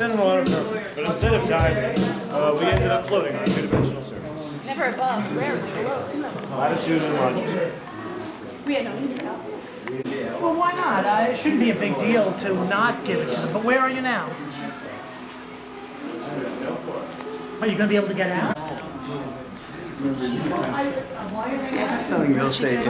descend in the water perfect, but instead of diving, we ended up floating on a two-dimensional surface. Never above, rarely below sea level. Latitude and longitude. We had no need for that. Well, why not? It shouldn't be a big deal to not give it to them. But where are you now? Are you going to be able to get out? Selling real estate.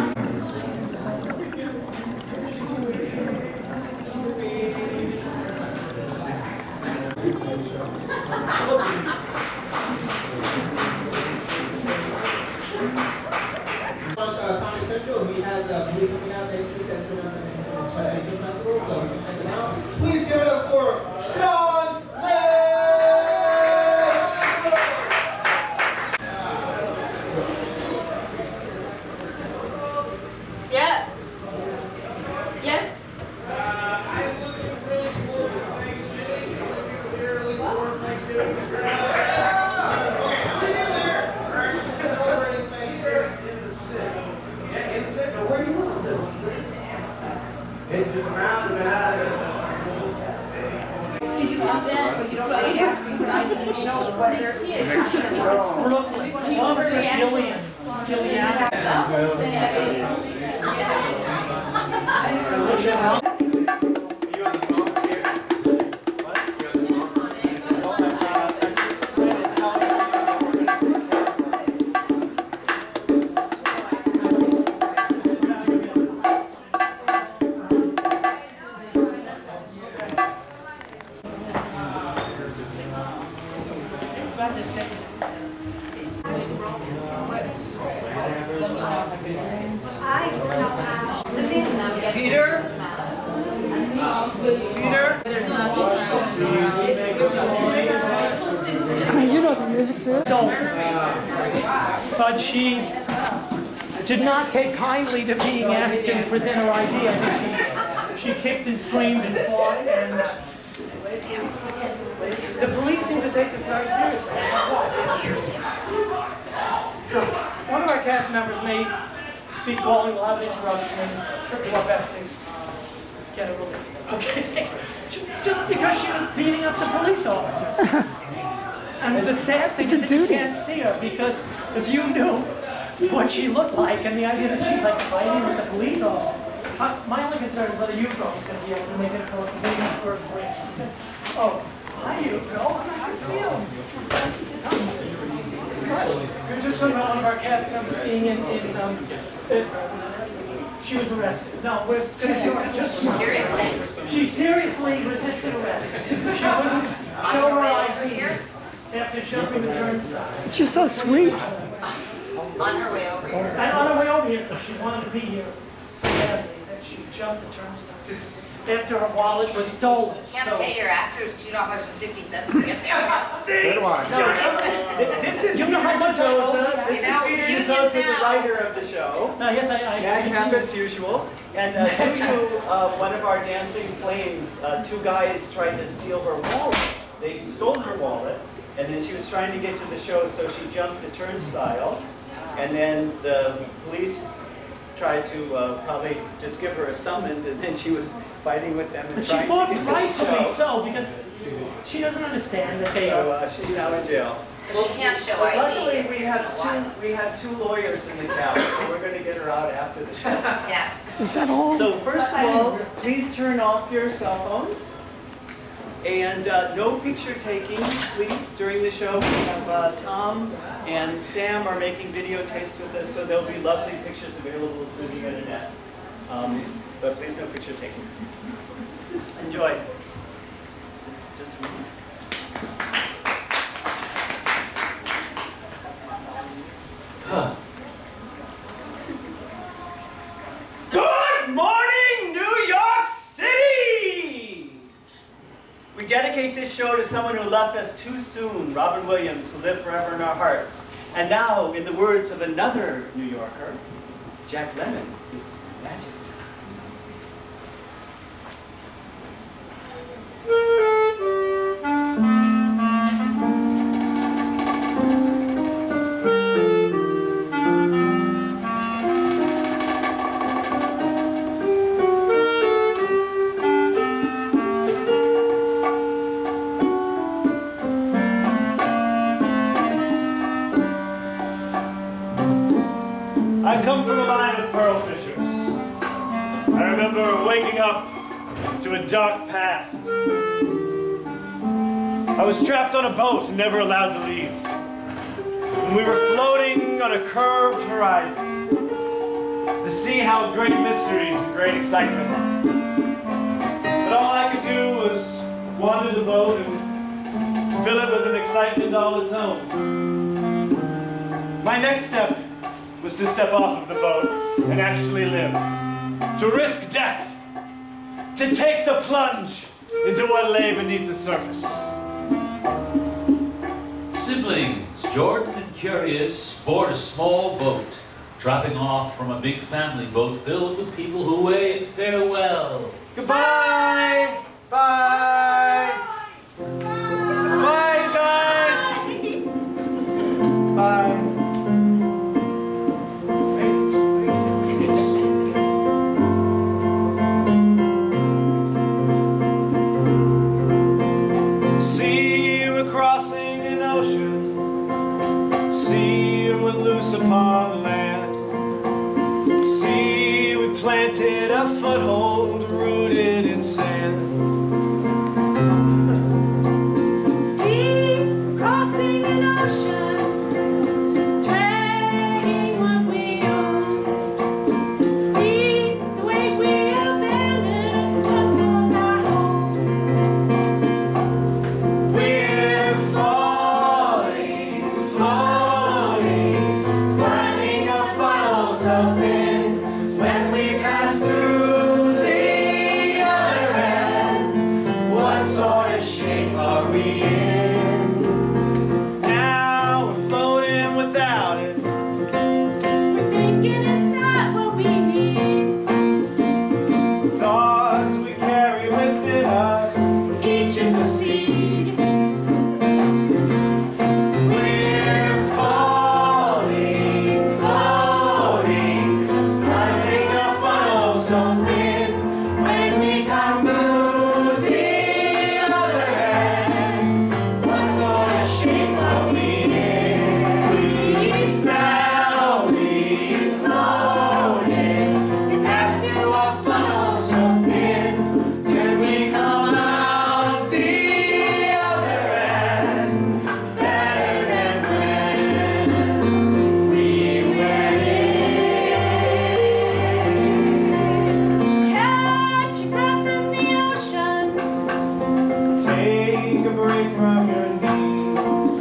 Comedy Central, he has a movie coming out next week that's going on the Film Festival, so you can check it out. Please give it up for Sean Lynch! Yeah. Yes. I was looking really cool for Thanksgiving. Early for Thanksgiving. Okay, we're actually celebrating Thanksgiving in the city. Yeah, in the city. Where do you want to sit? Into the mountain, man. Did you come in? But you don't really ask me what I didn't know what their kids. Officer Gillian. Peter? You know the music too? Don't. But she did not take kindly to being asked to present her idea. She kicked and screamed and fought, and the police seem to take this very seriously. So, one of our cast members may be calling, we'll have an interruption, and she'll do our best to get her released. Okay? Just because she was beating up the police officers. And the sad thing is that you can't see her, because if you knew what she looked like and the idea that she's like fighting with the police officer, my only concern is whether Yuko is going to be able to make it across the baby for a break. Oh, hi Yuko. I'm not going to see him. You're just talking about one of our cast members being in she was arrested. No, we're seriously? She seriously resisted arrest. She wouldn't show her ID after jumping the turnstile. She's so sweet. On her way over here. And on her way over here, because she wanted to be here so badly that she jumped the turnstile after her wallet was stolen. You can't pay your actors $2.50 to get there. Good one. This is You know how much DIZOZZA. This is You know, Peter union DIZOZZA, the now. writer of the show. Yes, I Jack Camp as usual. And one of our dancing flames, two guys tried to steal her wallet. They stole her wallet, and then she was trying to get to the show, so she jumped the turnstile. And then the police tried to probably just give her a summons, and then she was fighting with them and But she trying fought to get to the rightfully show. so, because she doesn't understand that they are. So she's now in jail. But she can't show But ID. luckily, we had two lawyers in the cab, so we're going to get her out after the show. Yes. Is that all? So first of all, please turn off your cell phones. And no picture taking, please, during the show. We have Tom and Sam are making videotapes with us, so there'll be lovely pictures available through the internet. But please no picture taking. Enjoy. Just a moment. Good morning, New York City! We dedicate this show to someone who left us too soon, Robin Williams, who lived forever in our hearts. And now, in the words of another New Yorker, Jack Lemmon, it's magic time. I come from a line of pearl fishers. I remember waking up to a dark past. I was trapped on a boat and never allowed to leave. And we were floating on a curved horizon. The sea held great mysteries and great excitement. But all I could do was wander the boat and fill it with an excitement all its own. My next step was to step off of the boat and actually live. To risk death. To take the plunge into what lay beneath the surface. Siblings, Jordan and Curious, board a small boat, dropping off from a big family boat filled with people who wave farewell. Goodbye! Bye! Bye, you guys! Bye. See, we're crossing an ocean. See, we're loose upon land. See, we planted a foothold rooted in sand. Sea crossing an ocean, dragging what we own. See the wake we abandoned, what was our home. We're falling, floating, finding a funnel so thin. When we pass through the other end, what sort of shape are we in? Now we're floating without it. We're thinking it's not what we need. Thoughts we carry within us. Each is a seed. We're falling, floating, finding a funnel so thin. When we pass through the other end, what sort of shape are we in? We fell, we floated, we passed through a funnel so thin. Till we come out the other end, better than when we went in. Catch your breath in the ocean. Take a break from your knees.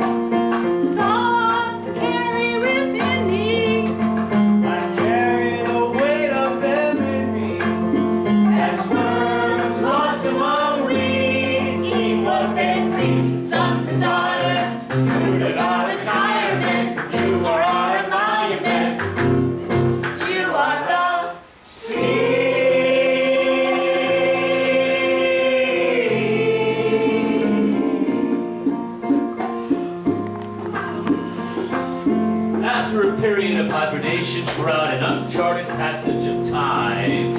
Thoughts to carry within me. I carry the weight of them in me. As worms lost among weeds, eat what they please. Sons and daughters, fruits of our retirement. You are our emolument. You are the After a period of hibernation throughout an uncharted passage of time,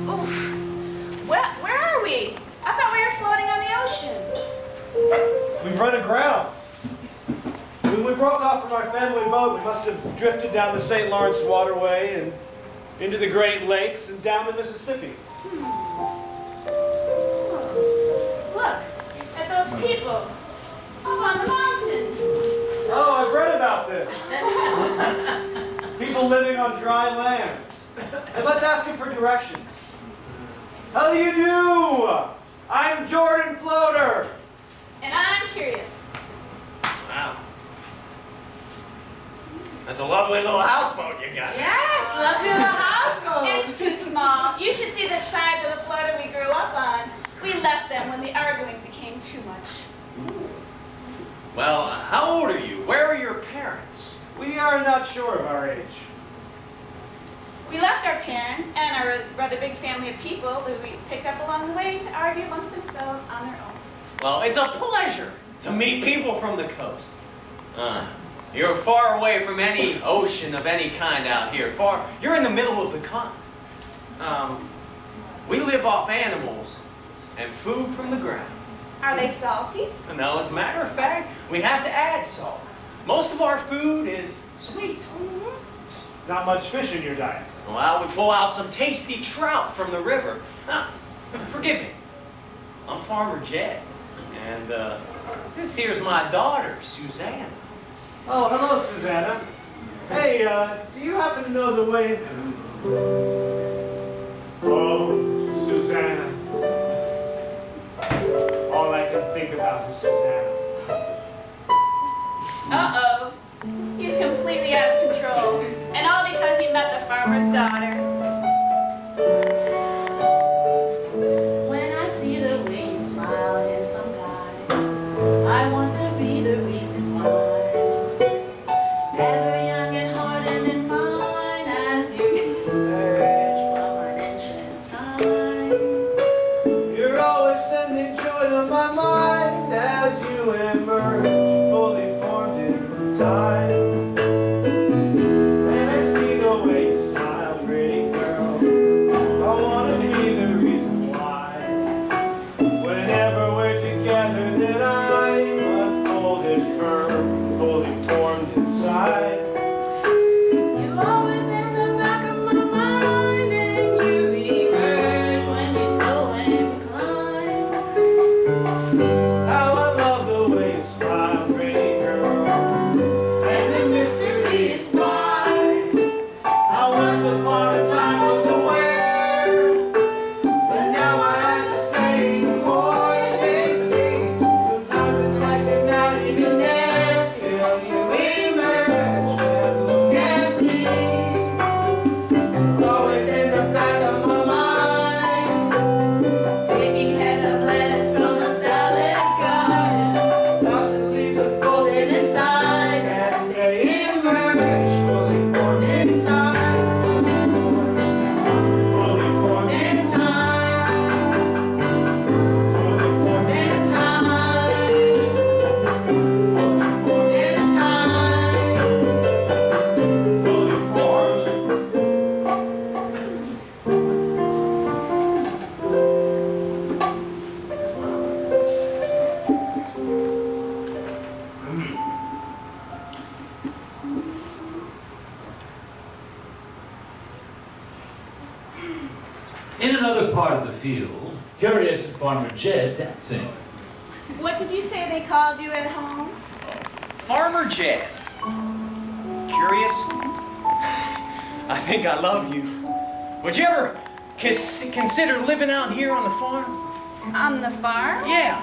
Oof. Where are we? I thought we were floating on the ocean. We've run aground. When we broke off from our family boat, we must have drifted down the St. Lawrence waterway and into the Great Lakes and down the Mississippi. Look at those people up on the mountain. Oh, I've read about this. People living on dry land. And let's ask them for directions. How do you do? I'm Jordan Floater. And I'm curious. Wow. That's a lovely little houseboat you got. Yes, lovely little houseboat. It's too small. You should see the size of the floater we grew up on. We left them when the arguing became too much. Well, how old are you? Where are your parents? We are not sure of our age. We left our parents and our rather big family of people who we picked up along the way to argue amongst themselves on their own. Well, it's a pleasure to meet people from the coast. You're far away from any ocean of any kind out here. You're in the middle of the continent. We live off animals and food from the ground. Are they salty? No, as a matter of fact, we have to add salt. Most of our food is Sweet. Not much fish in your diet. Well, we pull out some tasty trout from the river. Forgive me. I'm Farmer Jed. And this here's my daughter, Susanna. Oh, hello, Susanna. Hey, do you happen to know the way? Oh, Susanna. All I can think about is Susanna. Uh-oh. He's completely out of control. And all because he met the farmer's daughter. When I see the way you smile in some guy, I want to be the reason why. Ever young and hardened in mind as you emerge from an ancient time. You're always sending joy to my mind as you emerge, fully formed in time. And I see the way you smile, pretty girl. I wanna be the reason why. Whenever we're together, then I'm unfolded firm, fully formed inside. You're always in the back of my mind, and you emerge when you're so inclined. How I love the way you smile, pretty girl. And the mystery is why. I once upon a time was aware, but now my eyes are saying more than they see. Sometimes it's like they're not even there till you emerge and look at me. Always in the back of my mind, Picking heads of lettuce from a salad garden. tossing leaves and folded Inside, as they emerge, fully formed in time, fully formed in time, fully formed in time, in time. fully formed. In another part of the field, Curious and Farmer Jed dancing. What did you say they called you at home? Farmer Jed. Curious? I think I love you. Would you ever consider living out here on the farm? On the farm? Yeah,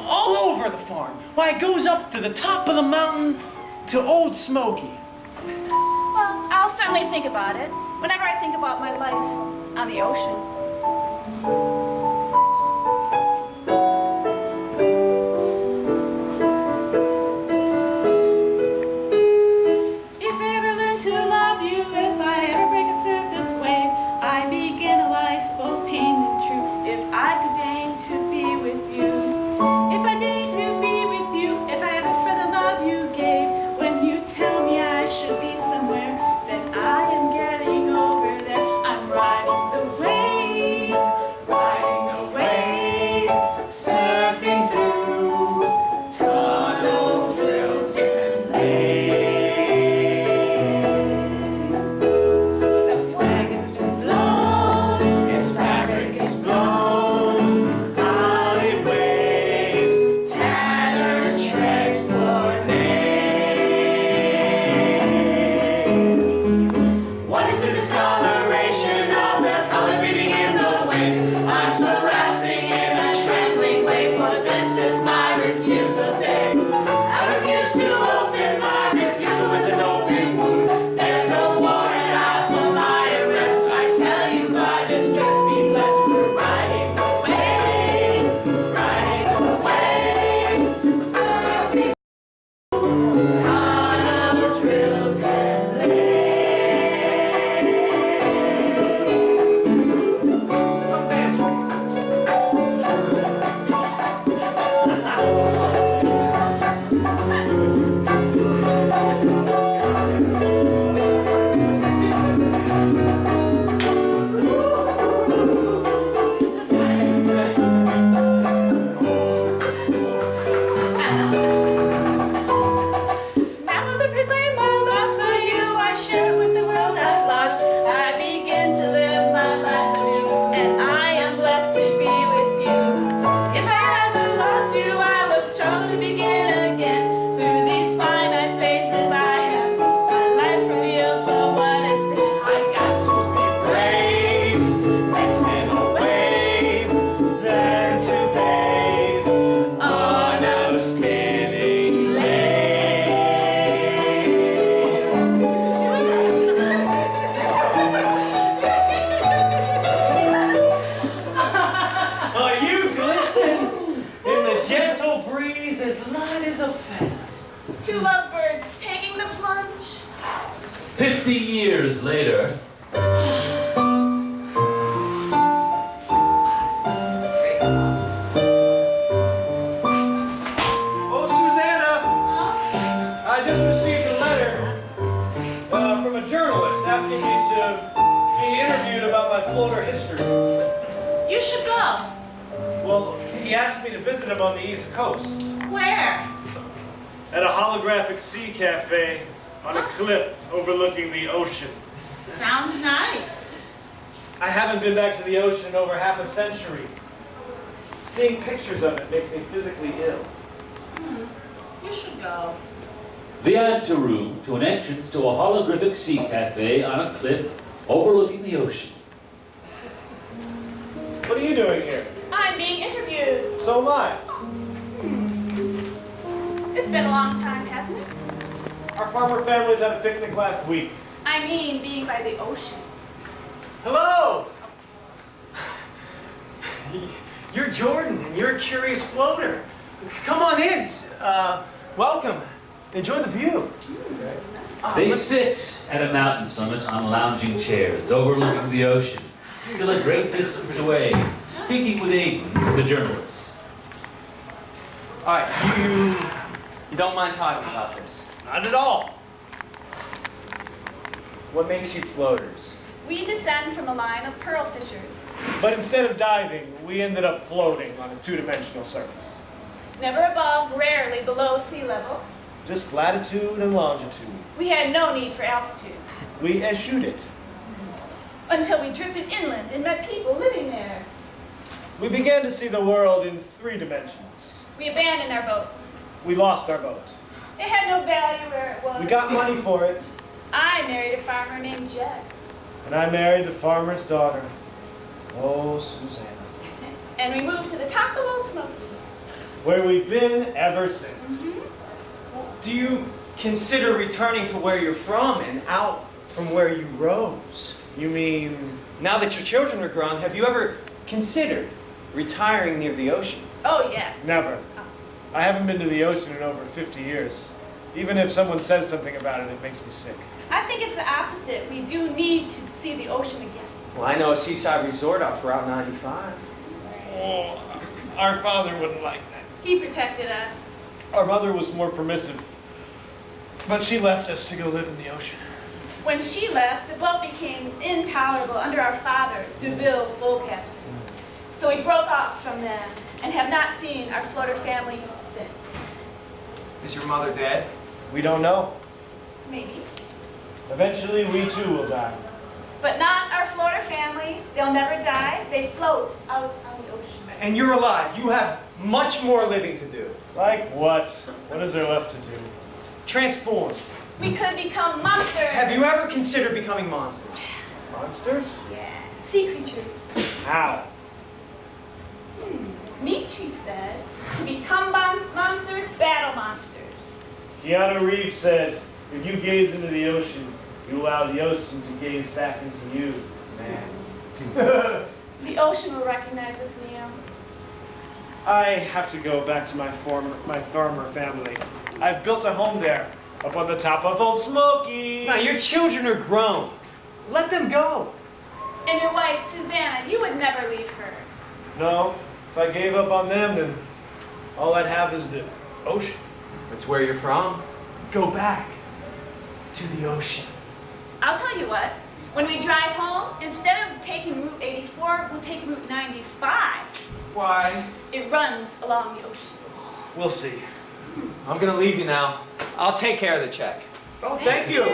all over the farm. Why, it goes up to the top of the mountain to Old Smoky. Well, I'll certainly think about it whenever I think about my life on the ocean. If I ever learn to love you, if I ever break a surface wave, I begin a life both pain and true. If I could deign to be with you, if I deign to be with you, if I ever spread the love you gave, when you tell me I should be somewhere, then I am getting over there. I'm riding the wave, riding is a feather. Two lovebirds taking the plunge. 50 years later, Oh, Susanna! I just received a letter from a journalist asking me to be interviewed about my floater history. You should go. Well, he asked me to visit him on the East Coast Where? at a holographic sea cafe on a cliff overlooking the ocean. Sounds nice. I haven't been back to the ocean in over half a century. Seeing pictures of it makes me physically ill. You should go. the anteroom to an entrance to a holographic sea cafe on a cliff overlooking the ocean. What are you doing here? I'm being interviewed. So am I. It's been a long time, hasn't it? Our farmer families had a picnic last week. I mean, being by the ocean. Hello! You're Jordan, and you're a curious floater. Come on in. Welcome. Enjoy the view. They sit at a mountain summit on lounging chairs overlooking the ocean, still a great distance away, speaking with Aiden, the journalist. All right, you don't mind talking about this. Not at all. What makes you floaters? We descend from a line of pearl fishers. But instead of diving, we ended up floating on a two-dimensional surface. Never above, rarely below sea level. Just latitude and longitude. We had no need for altitude. We eschewed it. Until we drifted inland and met people living there. We began to see the world in 3 dimensions. We abandoned our boat. We lost our boat. It had no value where it was. We got money for it, I married a farmer named Jed. and I married the farmer's daughter. Oh, Susanna. And we moved to the top of Old Smoky. Where we've been ever since. Do you consider returning to where you're from and out from where you rose? You mean... Now that your children are grown, have you ever considered retiring near the ocean? Oh, yes. Never. I haven't been to the ocean in over 50 years. Even if someone says something about it, it makes me sick. I think it's the opposite. We do need to see the ocean again. Well, I know a seaside resort off Route 95. Oh, our father wouldn't like that. He protected us. Our mother was more permissive. But she left us to go live in the ocean. When she left, the boat became intolerable under our father, DeVille, full captain. So we broke off from them and have not seen our floater family since. Is your mother dead? We don't know. Maybe. Eventually, we too will die. But not our floater family. They'll never die. They float out on the ocean. And you're alive. You have much more living to do. Like what? What is there left to do? Transform. We could become monsters. Have you ever considered becoming monsters? Monsters? Yeah. Sea creatures. How? Nietzsche said, to become monsters, battle monsters. Keanu Reeves said, if you gaze into the ocean, you allow the ocean to gaze back into you, man. The ocean will recognize us, Neo. I have to go back to my farmer family. I've built a home there, up on the top of Old Smoky. Now, your children are grown. Let them go. And your wife, Susanna, you would never leave her. No, if I gave up on them, then all I'd have is the ocean. That's where you're from. Go back to the ocean. I'll tell you what, when we drive home, instead of taking Route 84, we'll take Route 95. Why? It runs along the ocean. We'll see. I'm gonna leave you now. I'll take care of the check. Oh, thank you.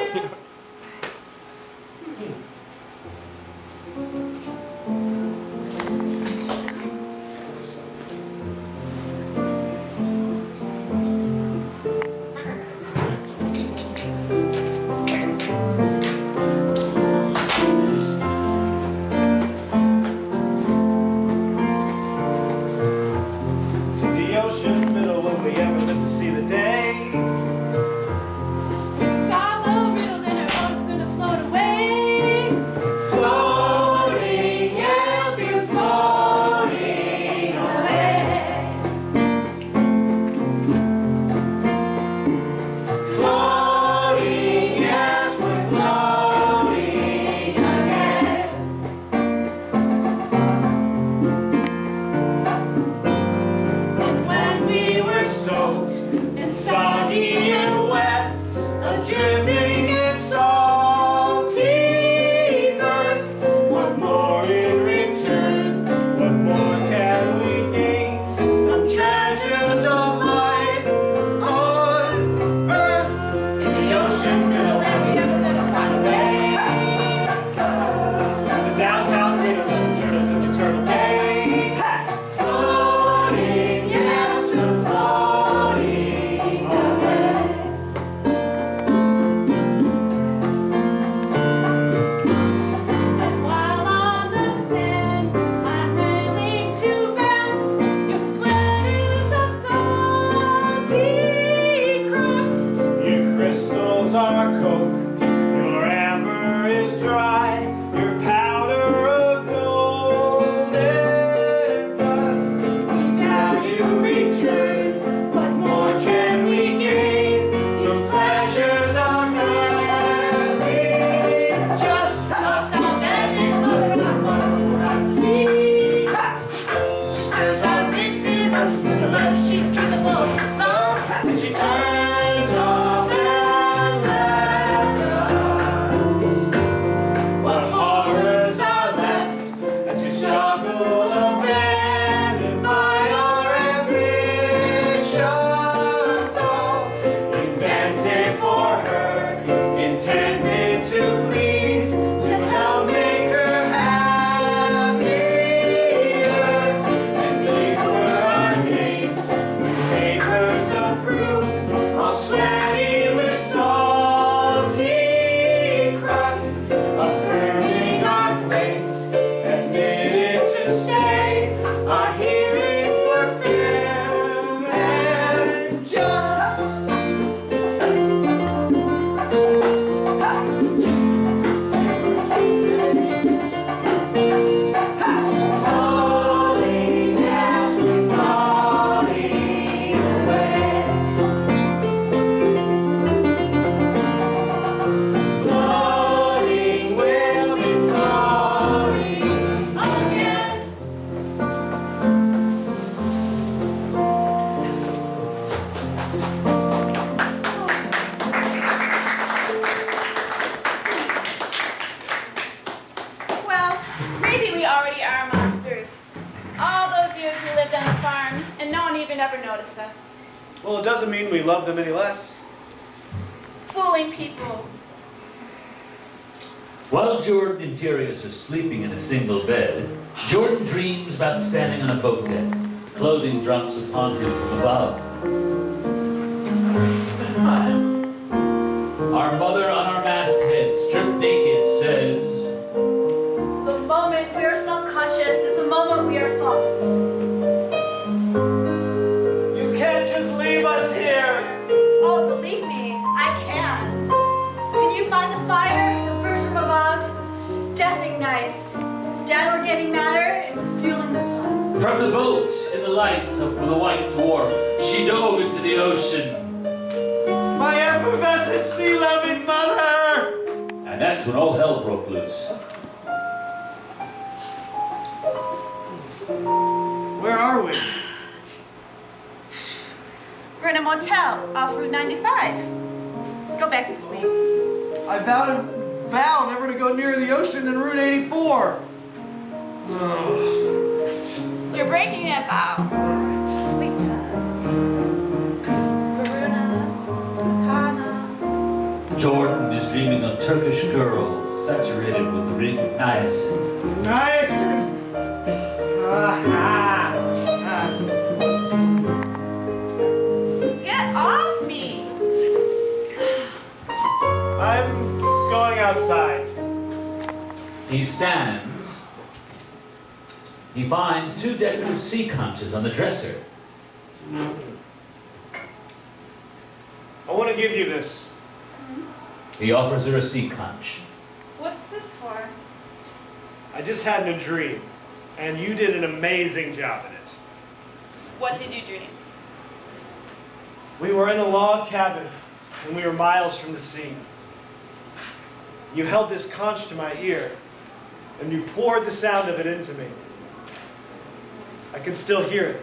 The ocean, middle when we ever live to see the day. Sorrow riddled and soggy and wet, a dripping and salty earth. What more in return? What more can we gain from treasures of life on earth? In the ocean, middle land, we're gonna find a way to the downtown cradles of the turtles of eternal day. Floating, yes, we're floating away. And while on the sand, I'm willing to bet your sweat is a salty crust. Your crystals are coke, your amber is dry, your powder a golden dust. Now you return, what more can we gain? These pleasures are merely just Lost all that is but I see. sisters are wasted, but for the love she's capable of. And she turned off and left us. What horrors are left as we struggle, abandoned by our ambitions, all invented for her, intended to please, to help make her happier. And these were our names, with papers of proof, all sweaty with salty crust, affirming our place, admitted to stay. Our hearings were fair and just. Falling, yes, we're falling away. Floating, we'll be floating again. Well, maybe we already are monsters. All those years we lived on the farm, and no one even ever noticed us. Well, it doesn't mean we love them any less. Fooling people. While Jordan and Curious are sleeping in a single bed, Jordan dreams about standing on a boat deck. Clothing drops upon him from above. Our mother on our masthead, stripped naked, says, The moment we are self-conscious is the moment we are false. You can't just leave us here. Oh, believe me, I can. Can you find the fire, the birds from above? Death ignites. Downward getting matter is fueling the sun. from the boat in the light of the white dwarf, she dove into the ocean. My effervescent sea-loving mother! And that's when all hell broke loose. Where are we? We're in a motel off Route 95. Go back to sleep. I vow never to go near the ocean in Route 84. You're breaking that vow. Sleep time. Karuna, Kana. Jordan is dreaming of Turkish girls saturated with the ring of niacin. Niacin! Get off me! I'm going outside. He stands. He finds two decorative sea conches on the dresser. I want to give you this. He offers her a sea conch. What's this for? I just had a dream, and you did an amazing job in it. What did you dream? We were in a log cabin, and we were miles from the sea. You held this conch to my ear, and you poured the sound of it into me. I can still hear it.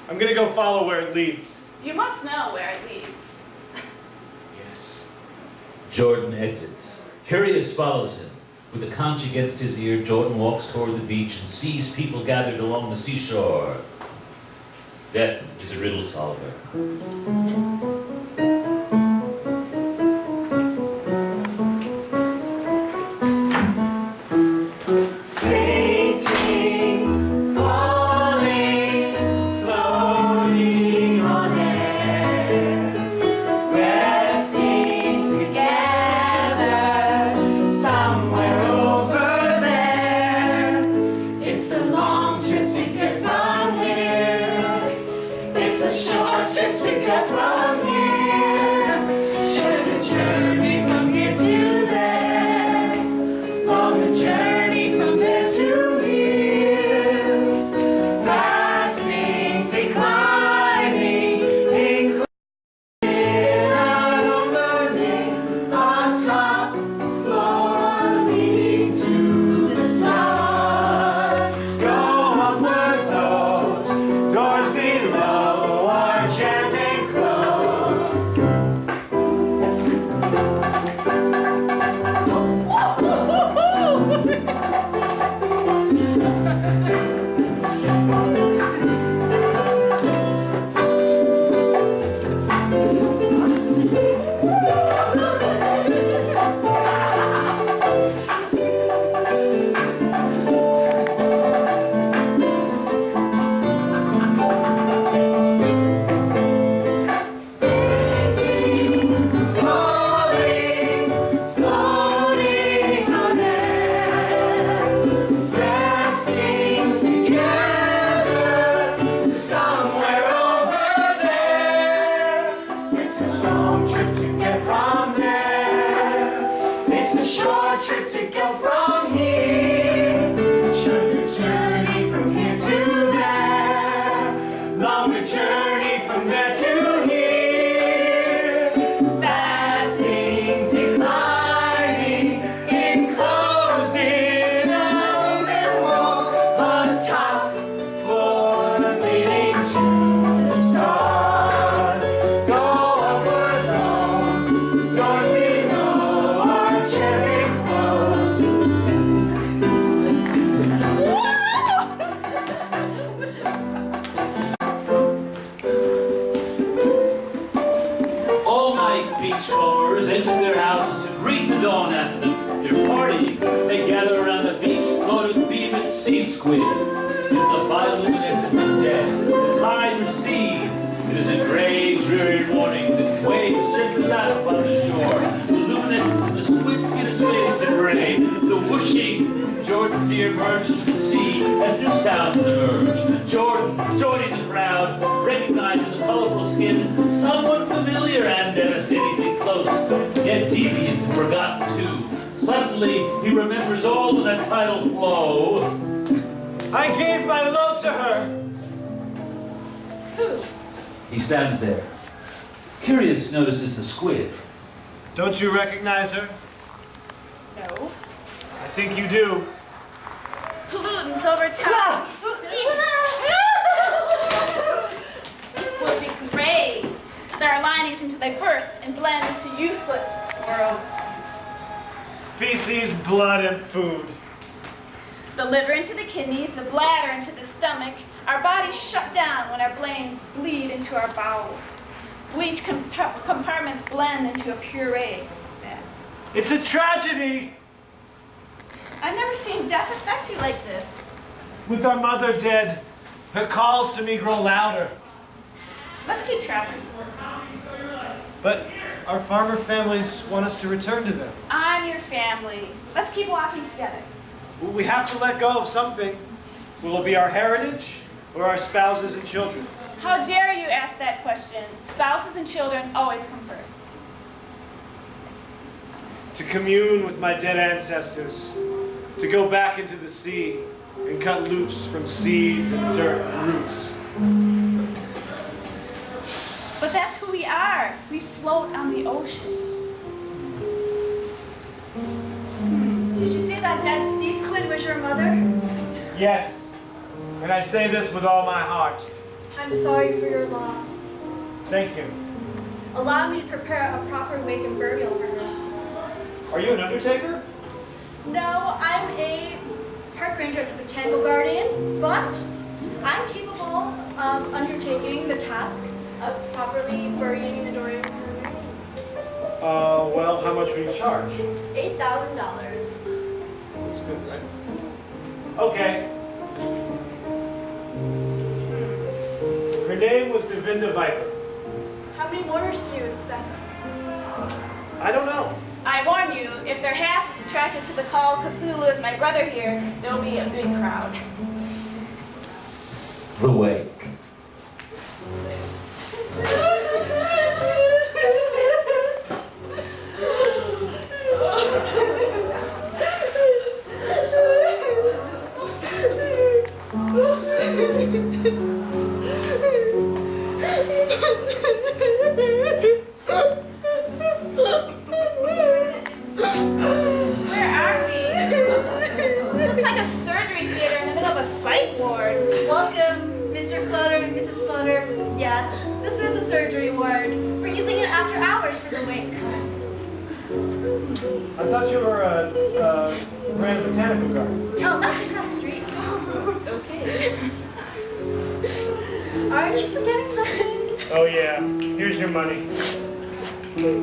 I'm going to go follow where it leads. You must know where it leads. Yes. Jordan exits. Curious follows him. With a conch against his ear, Jordan walks toward the beach and sees people gathered along the seashore. Death is a riddle solver. Beachcombers enter their houses to greet the dawn after their party. They gather around the beach, floated beam and sea squid. It is the bioluminescence of death. The tide recedes. It is a gray, dreary morning. The waves gently lap on the shore. The luminescence of the squid skin is fading to gray. The whooshing. Jordan's ear merges with the sea as new sounds emerge. Jordan, joining the crowd, recognizing the colorful skin, somewhat familiar and devastatingly close, yet deviant and forgotten too. Suddenly, he remembers all of that tidal flow. I gave my love to her. Who? He stands there. Curious notices the squid. Don't you recognize her? No. I think you do. Pollutants over time. Will degrade. Their linings until they burst and blend into useless swirls. Feces, blood, and food. The liver into the kidneys, the bladder into the stomach. Our bodies shut down when our brains bleed into our bowels. Bleach compartments blend into a puree. Then. It's a tragedy. I've never seen death affect you like this. With our mother dead, her calls to me grow louder. Let's keep traveling. But our farmer families want us to return to them. I'm your family. Let's keep walking together. We have to let go of something. Will it be our heritage or our spouses and children? How dare you ask that question? Spouses and children always come first. To commune with my dead ancestors. To go back into the sea and cut loose from seas and dirt and roots. But that's who we are. We float on the ocean. Did you say that dead sea squid was your mother? Yes, and I say this with all my heart. I'm sorry for your loss. Thank you. Allow me to prepare a proper wake and burial for her. Are you an undertaker? No, I'm a park ranger at the Botanical Garden, but I'm capable of undertaking the task of properly burying and adoring her remains. Well, how much will you charge? $8,000. That's good, right? Okay. Her name was Devinda Viper. How many mourners do you expect? I don't know. I warn you, if their half is attracted to the call of Cthulhu as my brother here, there'll be a big crowd. The wake. Where are we? This looks like a surgery theater in the middle of a psych ward. Welcome, Mr. Floater and Mrs. Floater. Yes, this is a surgery ward. We're using it after hours for the wake. I thought you were ran the Botanical Garden. Oh, that's across the street. Okay. Aren't you forgetting something? Oh yeah, here's your money.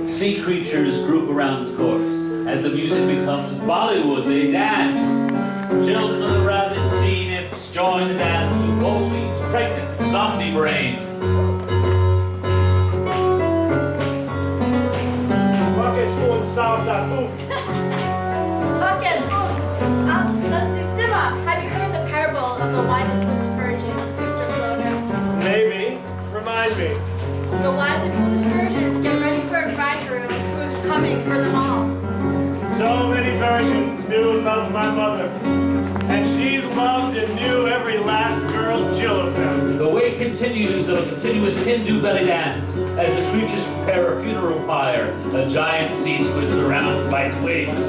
Sea creatures group around the corpse. As the music becomes Bollywood, they dance. Children of the rabid sea nymphs join the dance with Bowling's pregnant zombie brains. Bucket full of sound that move. Bucket. Stima, have you heard the parable of the wise and foolish virgins, Mr. Floater? Maybe. Remind me. The wise and foolish virgins get ready for a bridegroom who's coming for them all. So many virgins knew and loved my mother, and she loved and knew every last girl Jill of them. The wake continues of a continuous Hindu belly dance as the creatures prepare a funeral pyre, a giant sea squid surrounded by twigs.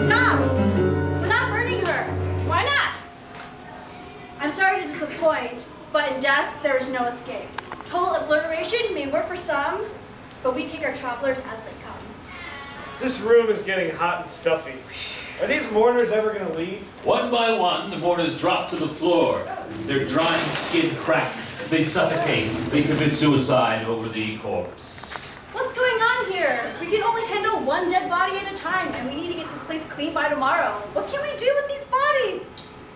Stop! We're not burning her. Why not? I'm sorry to disappoint, but in death there is no escape. Total obliteration may work for some, but we take our travelers as they come. This room is getting hot and stuffy. Are these mourners ever going to leave? One by one, the mourners drop to the floor. Their drying skin cracks. They suffocate. They commit suicide over the corpse. What's going on here? We can only handle one dead body at a time, and we need to get this place clean by tomorrow. What can we do with these bodies?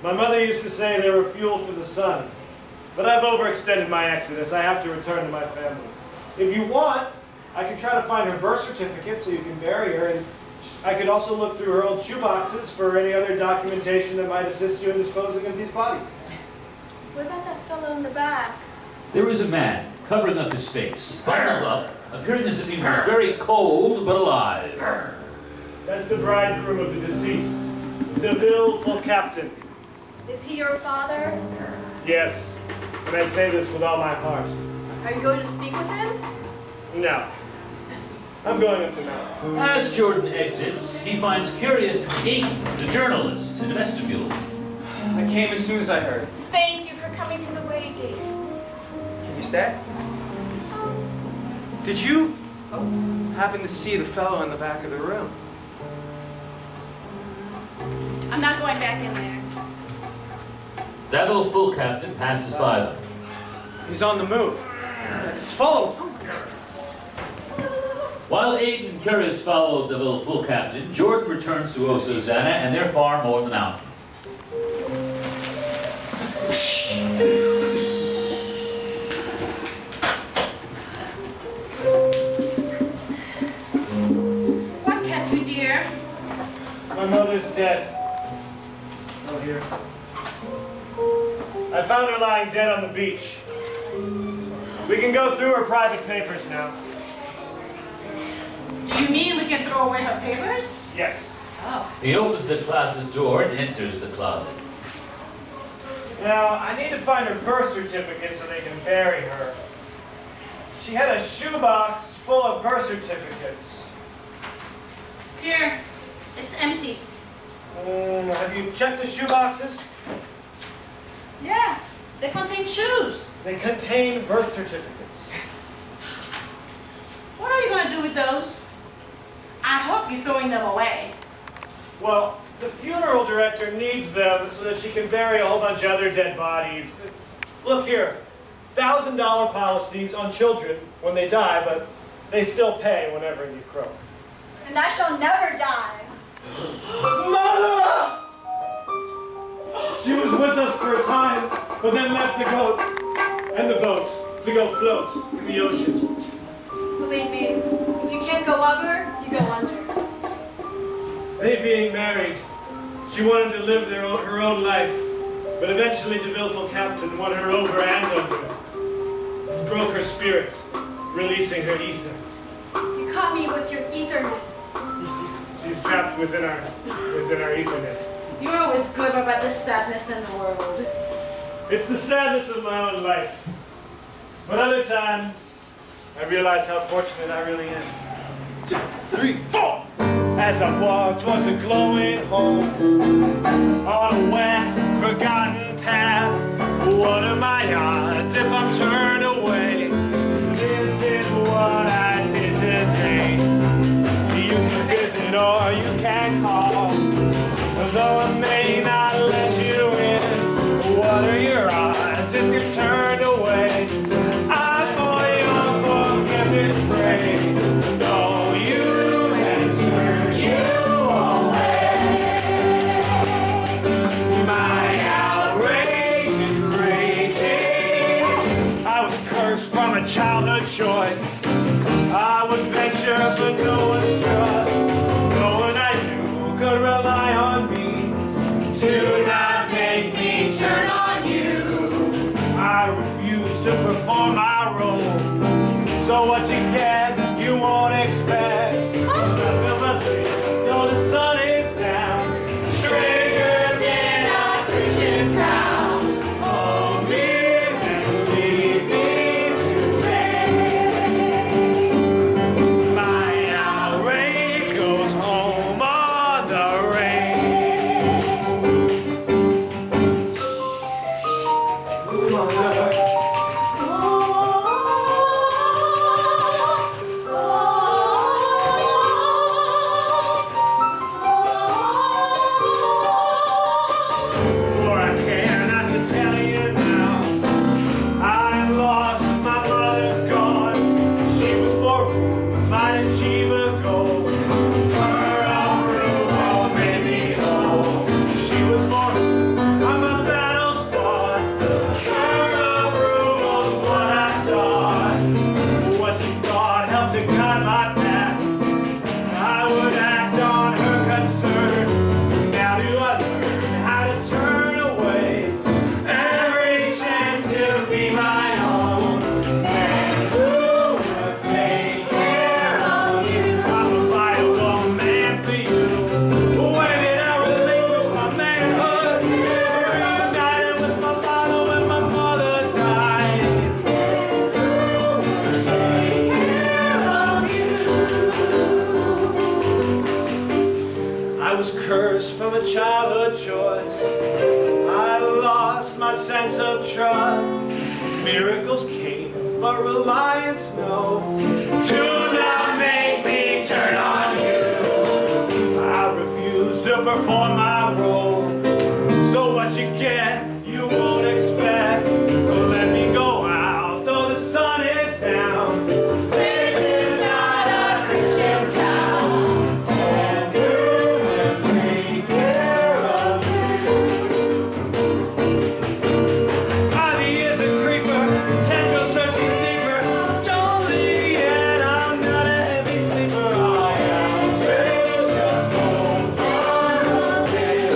My mother used to say they were fuel for the sun. But I've overextended my exodus. I have to return to my family. If you want, I can try to find her birth certificate so you can bury her, and I could also look through her old shoeboxes for any other documentation that might assist you in disposing of these bodies. What about that fellow in the back? There is a man covering up his face, bundled up, appearing as if he was very cold but alive. That's the bridegroom of the deceased, DeVille, full captain. Is he your father? Yes, and I say this with all my heart. Are you going to speak with him? No. I'm going up the mountain. As Jordan exits, he finds Curious and Aiken, the journalist, in the vestibule. I came as soon as I heard. Thank you for coming to the wake. Can you stay? Did you happen to see the fellow in the back of the room? I'm not going back in there. Devil Full Captain passes by them. He's on the move. Let's follow him. While Aiden and Curious follow Devil Full Captain, Jordan returns to DIZOZZA and they're far more in the mountain. What kept you, dear? My mother's dead. Oh, here. I found her lying dead on the beach. We can go through her private papers now. Do you mean we can throw away her papers? Yes. Oh. He opens the closet door and enters the closet. Now, I need to find her birth certificate so they can bury her. She had a shoebox full of birth certificates. Dear, it's empty. Have you checked the shoeboxes? Yeah, they contain shoes. They contain birth certificates. What are you going to do with those? I hope you're throwing them away. Well, the funeral director needs them so that she can bury a whole bunch of other dead bodies. Look here, $1,000 policies on children when they die, but they still pay whenever you croak. And I shall never die. Mother! She was with us for a time, but then left the goat and the boat to go float in the ocean. Believe me, if you can't go over, you go under. They being married, she wanted to live her own life, but eventually de Villefort Captain won her over and under, and broke her spirit, releasing her ether. You caught me with your Ethernet. She's trapped within our Ethernet. You're always glib about the sadness in the world. It's the sadness of my own life. But other times, I realize how fortunate I really am. 2, 3, 4! As I walk towards a glowing home, on a wet, forgotten path, what are my odds if I'm turned away? This is what I did today. You can visit or you can call, though I may not let you in. What are your odds if you're turned away? I for your forgiveness pray. No, you can turn you away. My outrage is raging. I was cursed from a childhood choice. I would venture, but no one's trust. No one I knew could rely on me. Do not make me turn on you. I refuse to perform my role. So what you get, you won't expect. Nothing but sin, though the sun is down. Strangers in a Christian town. Oh, me and leave me to dream. My outrage goes home on the rain. For I care not to tell you now. I'm lost, my mother's gone. She was born, mine and she will go. Her approval made me whole. She was born, my battles fought. Her approval's what I saw. What she thought helped to guide my path. I would act on her concern. Now do I learn how to turn away every chance to be my own? And who will take care of you? I'm a viable man for you. When did I relinquish my manhood? Reunited with my father when my mother died. Who will take care of you? I was cursed from a childhood choice. I lost my sense of trust. Miracles came, but reliance no. Do not make me turn on you. I refuse to perform my role. So what you get, you won't expect. Let me go out, though the sun is down. This is not a Christian town. And who will take care of you? Ivy is a creeper, tendrils searching deeper. Don't leave yet, I'm not a heavy sleeper. I am just hold on a bit.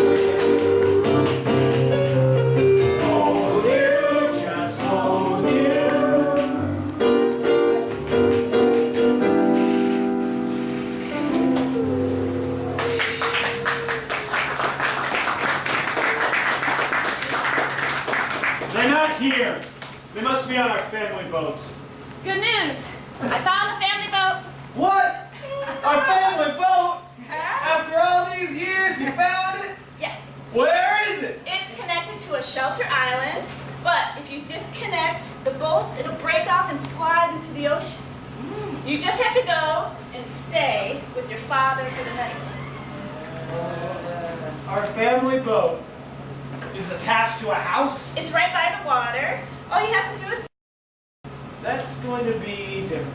Hold you, just hold you. They're not here. They must be on our family boat. Good news. I found the family boat. What? Our family boat? After all these years, you found it? Yes. Where is it? It's connected to a shelter island, but if you disconnect the bolts, it'll break off and slide into the ocean. You just have to go and stay with your father for the night. Our family boat is attached to a house? It's right by the water. All you have to do is... That's going to be difficult.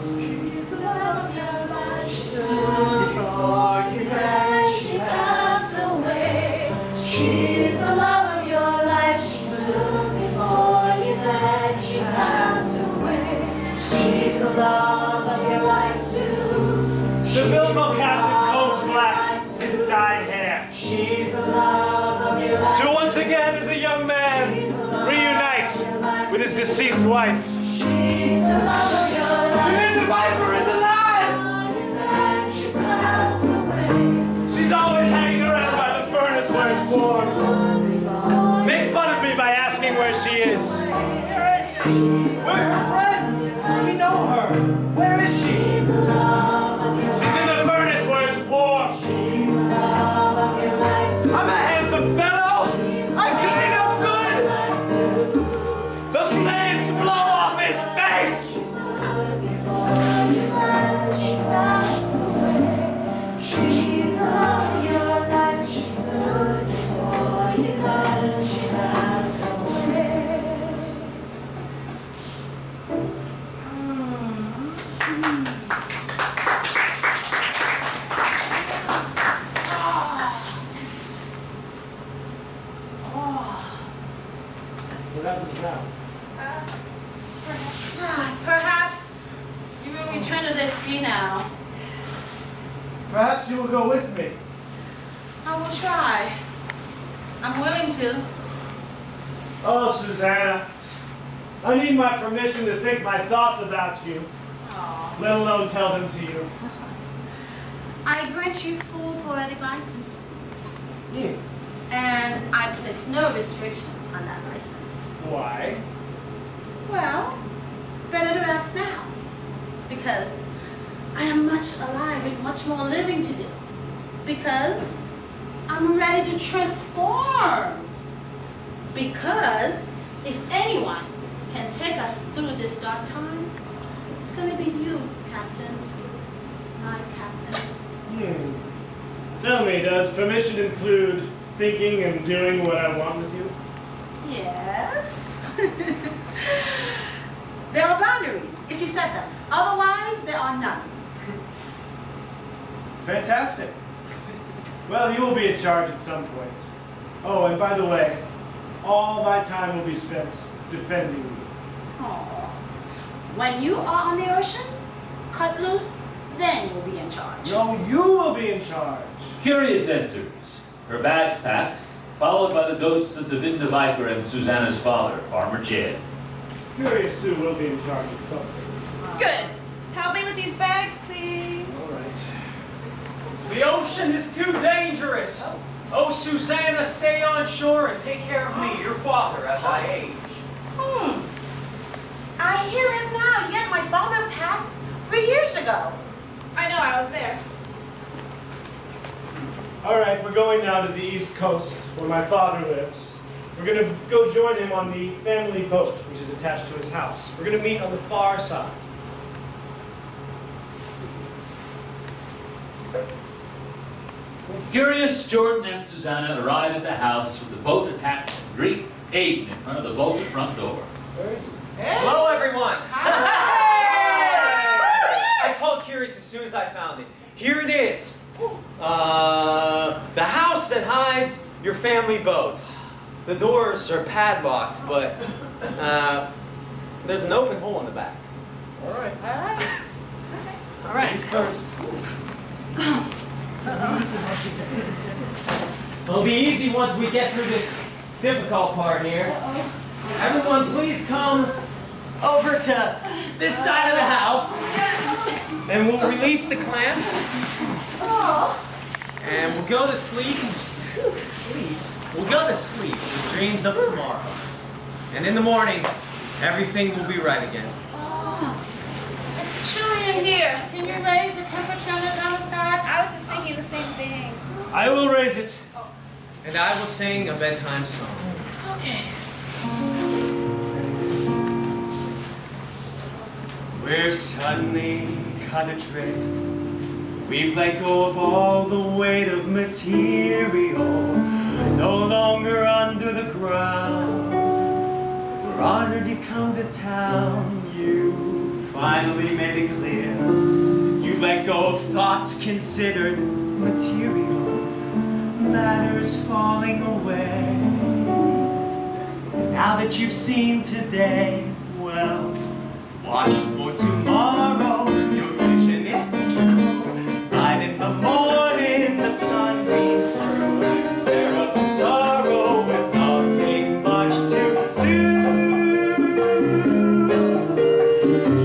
She's the love of your life. She stood before you, then she passed away. She's the love of your life. She stood before you, then she passed away. She's the love of your life too. The billboard captain combs black his dyed hair. She's the love of your life. To once again, as a young man, reunite with his deceased wife. She's the love of your life. The Viper is alive! Then she passed away. She's always hanging around by the furnace where it's warm. Make fun of me by asking where she is. We're her friends. We know her. Where is she? She's in the furnace where it's warm. I'm a handsome fellow. I clean up good. The flames blow off his face. What happens now? Perhaps you will return to the sea now. Perhaps you will go with me. I will try. I'm willing to. Oh, Susanna, I need my permission to think my thoughts about you, Aw. let alone tell them to you. I grant you full poetic license, Hmm. and I place no restriction on that license. Why? Well, better to ask now, because I am much alive and much more living to do, because I'm ready to transform. Because if anyone can take us through this dark time, it's going to be you, Captain. My Captain. Tell me, does permission include thinking and doing what I want with you? Yes. There are boundaries, if you set them. Otherwise, there are none. Fantastic. Well, you will be in charge at some point. Oh, and by the way, all my time will be spent defending you. Aww. When you are on the ocean, cut loose, then you'll be in charge. No, you will be in charge. Curious enters, her bags packed, followed by the ghosts of Davinda Viper and Susanna's father, Farmer Jed. Curious too will be in charge at some point. Good. Help me with these bags, please. All right. The ocean is too dangerous. Oh, Susanna, stay on shore and take care of me, your father, as I age. I hear him now, yet my father passed 3 years ago. I know, I was there. All right, we're going now to the East Coast, where my father lives. We're going to go join him on the family boat, which is attached to his house. We're going to meet on the far side. Curious, Jordan, and Susanna arrive at the house with the boat attached and greet Aiden in front of the bolted front door. Hello, everyone. I called Curious as soon as I found it. Here it is. The house that hides your family boat. The doors are padlocked, but there's an open hole in the back. All right. All right. First. It'll be easy once we get through this difficult part here. Everyone, please come over to this side of the house, and we'll release the clamps, and we'll go to sleep. We'll go to sleep with dreams of tomorrow, and in the morning, everything will be right again. It's chilly in here. Can you raise the temperature on the thermostat? I was just thinking the same thing. I will raise it. And I will sing a bedtime song. Okay. We're suddenly cut adrift. We've let go of all the weight of material. We're no longer under the ground. We're honored you come to town. You finally made it clear. You let go of thoughts considered material. Matters falling away. Now that you've seen today, well, watch for tomorrow. Your vision is true. Light in the morning, the sun beams through. Farewell to sorrow with nothing much to do.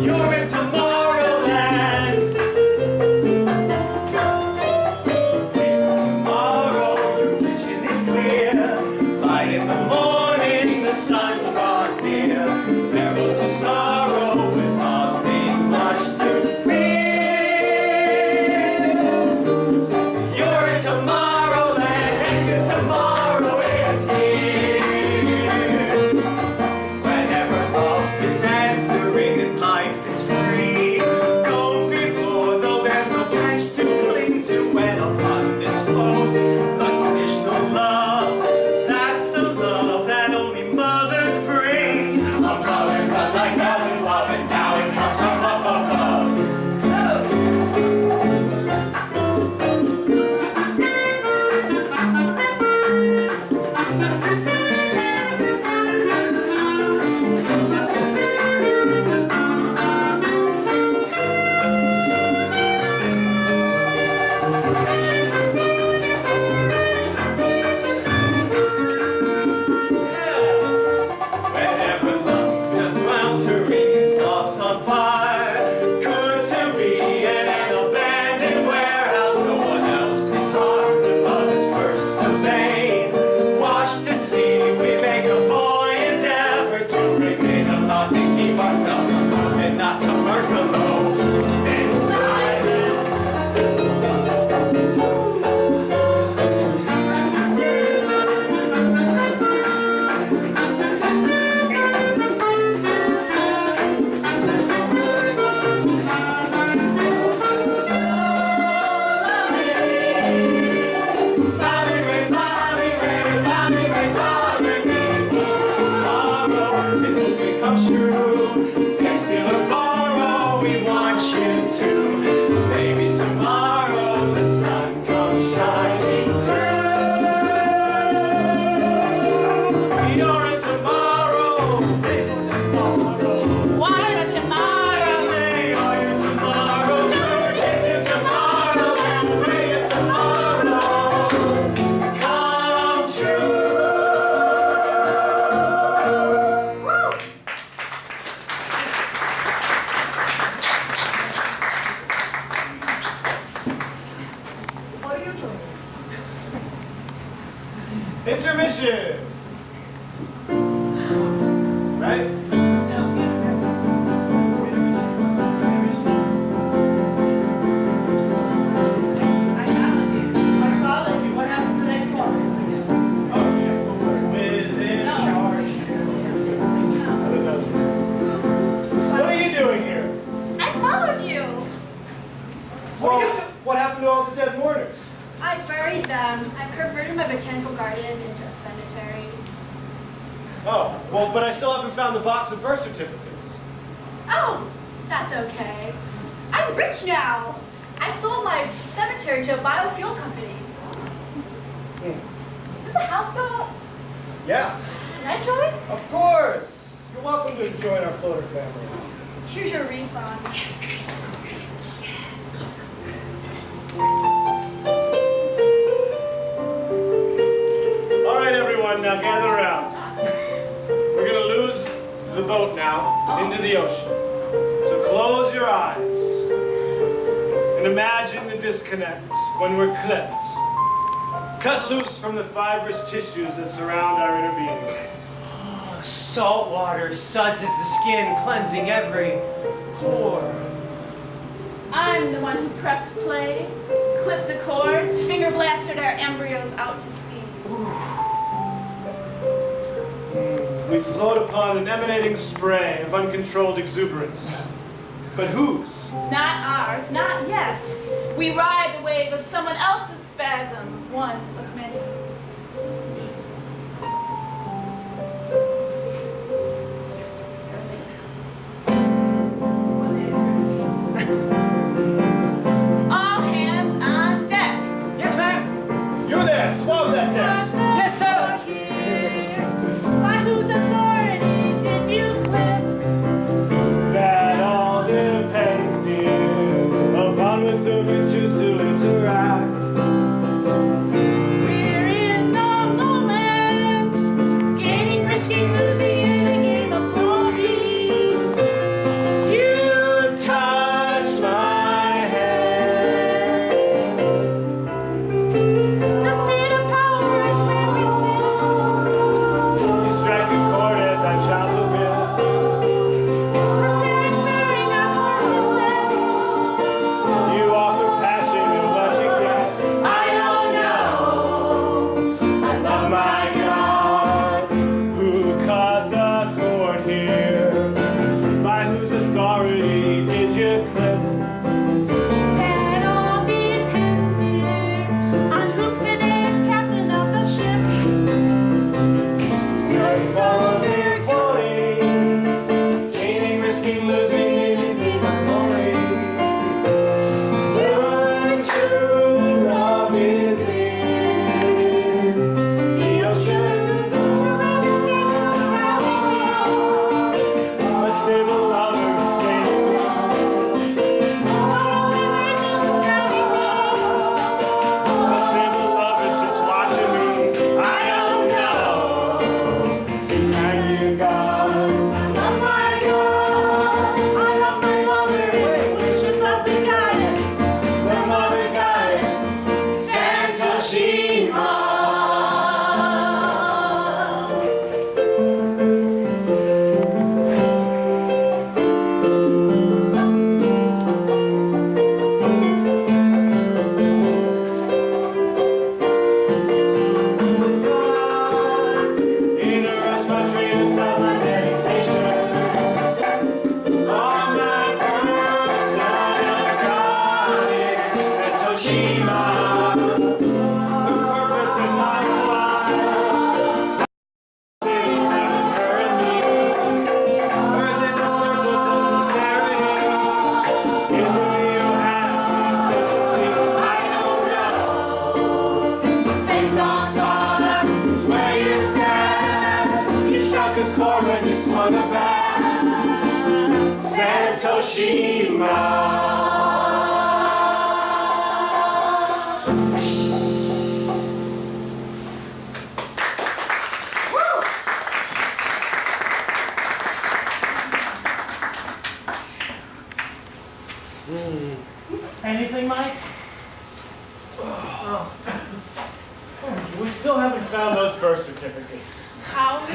You're in Tomorrowland. Tomorrow, your vision is clear. Light in the morning, the sun draws near. Farewell to sorrow with nothing much to fear. You're in Tomorrowland, and your tomorrow is here. Whenever love is answering and life is free, go before, though there's no catch to cling to. When abundance flows, unconditional love, that's the love that only mothers bring. A brother's unlike others' love, and now it comes from up above. Whenever love is sweltering, love's on fire. Good to be in an abandoned warehouse. No one else's heart, others burst the vein. Watch to see, we make a boy endeavor to remain alive, to keep ourselves above and not submerged below. In silence. Comes true. Can steal or borrow, we want you to. Maybe tomorrow the sun comes shining through. You're in tomorrow, maybe tomorrow. Why for tomorrow? May all your tomorrows merge into tomorrow, and may your tomorrows come true. What are you doing? Intermission! Right? I found you. I followed you. What happens to the next one? Oh, Whiz in charge. What are you doing here? I followed you. Well, what happened to all the dead mourners? I buried them. I converted my botanical garden into a cemetery. Oh, well, but I still haven't found the box of birth certificates. Oh, that's okay. I'm rich now. I sold my cemetery to a biofuel company. Is this a houseboat? Yeah, Can I join? of course. You're welcome to join our floater family. Here's your refund. Yes. All right, everyone, now gather around. We're gonna lose the boat now into the ocean. So close your eyes and imagine the disconnect when we're clipped. Cut loose from the fibrous tissues that surround our inner beings. Salt water suds as the skin, cleansing every pore. I'm the one who pressed play, clipped the cords, finger blasted our embryos out to sea. We float upon an emanating spray of uncontrolled exuberance. But whose? Not ours, not yet. We ride the wave of someone else's spasm, one of many. All hands on deck. Yes, ma'am. You there, swallow that deck. Yes, sir. By whose authority did you clip? That all depends, dear, upon with whom you choose to interact. We're in the moment, gaining, risking, losing in a game of glory. You touched my hand. The seat of power is where we sit. You strike a chord as I chop the bit. Preparing our horses' sense. You offer passion and what you get. I don't know. I love my God, who cut the cord here. By whose authority did you clip? That all depends, dear, on who today is captain of the ship. You're slowly floating, gaining, risking, losing in this glory. Your true love is in the ocean. A stable lover sailing. A stable lover's just watching me. I don't know. Thank you, God. Oh my God. I love my mother. Wishes of the goddess. The mother goddess. Santoshima. Interrupt my train without my meditation. All my person of God is Santoshima. The purpose of my life. Cities having her and me. Hers in the surplus of sincerity. Is it me who has the efficiency? I don't know. Your face on fire is where you stand. You struck a chord when you swung a bat. Santoshima. Anything, Mike? We still haven't found those birth certificates. How? I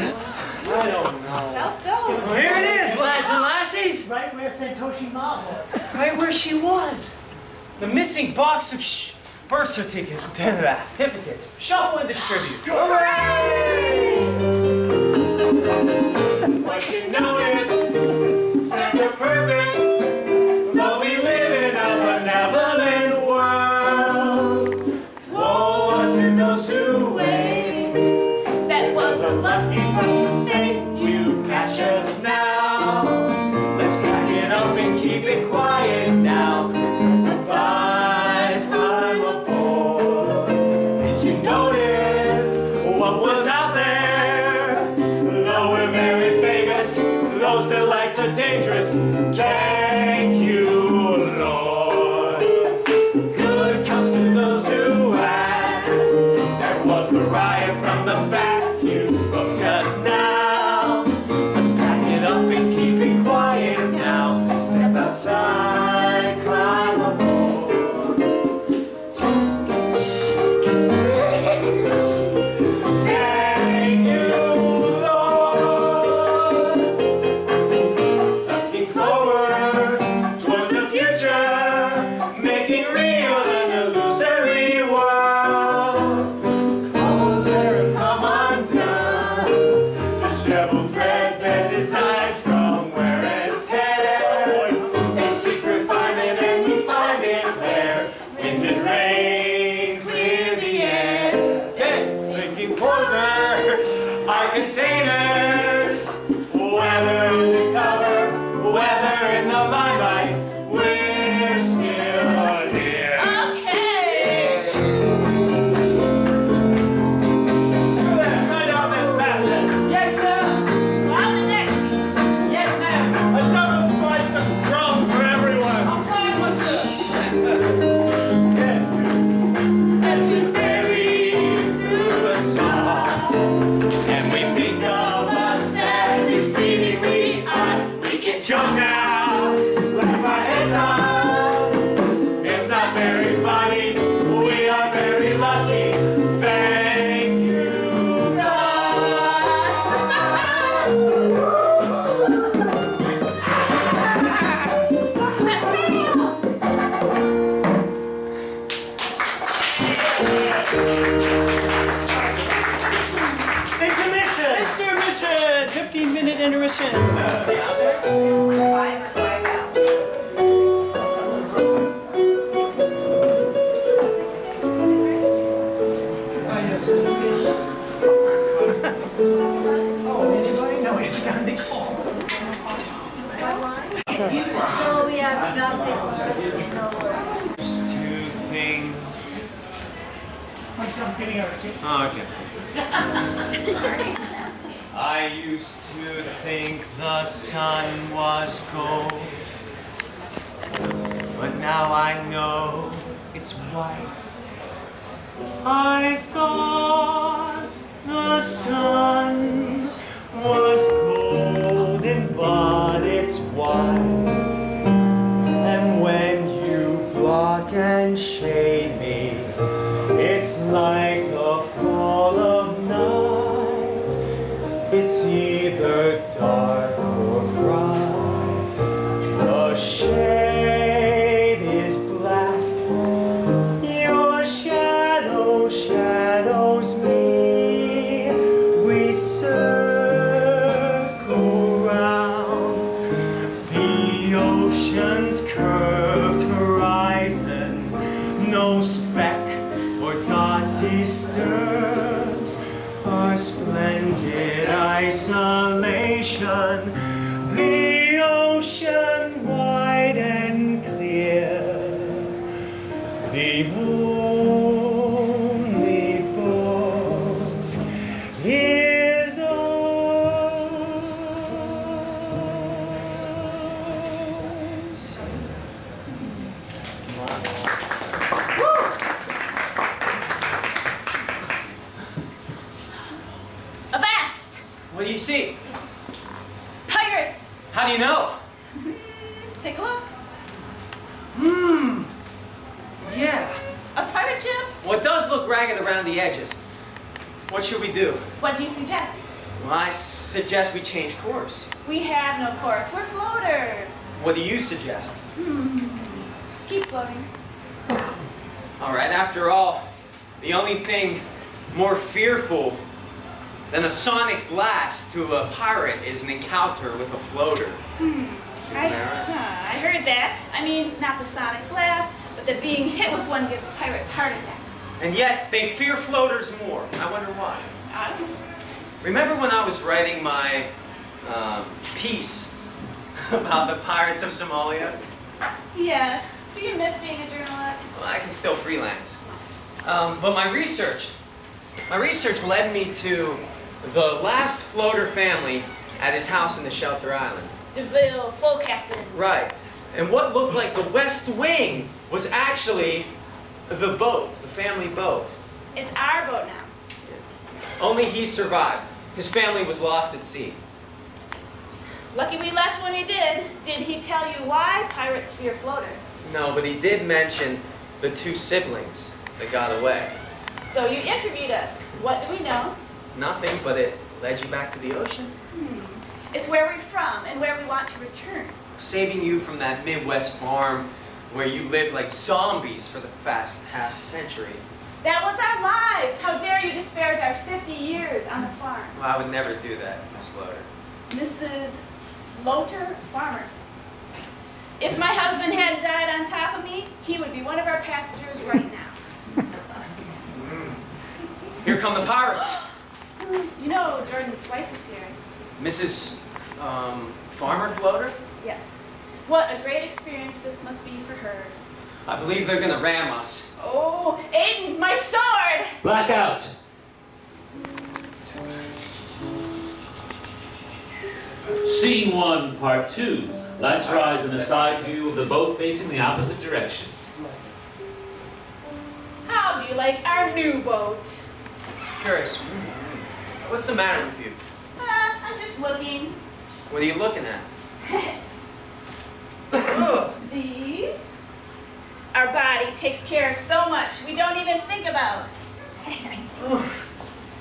don't know. About those. Well, here it is, lads and lassies. Right where Santoshi Ma was. Right where she was. The missing box of birth certificates. Shuffle and distribute. What you notice, serve your purpose. Though we live in a benevolent world, woe unto those who wait. That was A lucky brush of fate, you catch us now. Let's pack it up and keep it quiet now. The vines climb aboard. Did you notice what was out there? Though we're very famous, those delights are dangerous. Thank you, Lord. Good comes to those who act. There was a riot from the fact you spoke just now. Let's pack it up and keep it quiet now. Step outside, climb aboard. Thank you, Lord. Looking forward towards the future, making real an illusory world. Clothes that have come undone, disheveled threadbare designs from wear and tear. They our containers. Whether undercover, whether in the limelight, we're still here. Okay. Right off that basket. Yes, sir. Swallow the neck. Yes, ma'am. A double slice of drum for everyone. I'll find one, sir. Yes, As we ferry through the song, and we think of us as exceedingly odd. We can jump down, like our heads up. It's not very funny, we are very lucky. Thank you, Intermission! 15-minute intermission. Five or five out. Oh, anybody? No, we haven't got any calls. No, we have nothing. No. to think. I'm feeding our chicken. Oh, okay. I used to think the sun was gold, but now I know it's white. I thought the sun was golden, but it's white. And when you block and shade me, it's like the fall of night. It's either dark or bright. The shade is black. Your shadow shadows me. We circle round the ocean's curved horizon. No speck or dot disturbs our splendid isolation. The ocean wide and clear, the only boat is ours. Avast! What do you see? Pirates! How do you know? Take a look. Yeah. A pirate ship? Well, it does look ragged around the edges. What should we do? What do you suggest? Well, I suggest we change course. We have no course. We're floaters. What do you suggest? Keep floating. All right, after all, the only thing more fearful than a sonic blast to a pirate is an encounter with a floater. I heard that. I mean, not the sonic blast, but that being hit with one gives pirates heart attacks. And yet, they fear floaters more. I wonder why. I don't know. Remember when I was writing my piece about the pirates of Somalia? Yes. Do you miss being a journalist? Well, I can still freelance. But my research led me to the last floater family at his house in the Shelter Island. DeVille, full captain. Right. And what looked like the West Wing was actually the boat, the family boat. It's our boat now. Only he survived. His family was lost at sea. Lucky we left when we did. Did he tell you why pirates fear floaters? No, but he did mention the two siblings that got away. So you interviewed us. What do we know? Nothing, but it led you back to the ocean. It's where we're from and where we want to return. Saving you from that Midwest farm where you lived like zombies for the past half century. That was our lives. How dare you disparage our 50 years on the farm? Well, I would never do that, Miss Floater. Mrs. Floater Farmer. If my husband hadn't died on top of me, he would be one of our passengers right now. Here come the pirates. You know, Jordan's wife is here. Mrs. Farmer Floater? Yes. What a great experience this must be for her. I believe they're gonna ram us. Oh, Aiden, my sword! Blackout. Scene 1, Part 2. Lights rise in a side view of the boat facing the opposite direction. How do you like our new boat? Curious, what's the matter with you? I'm just looking. What are you looking at? Ugh. These? Our body takes care of so much we don't even think about.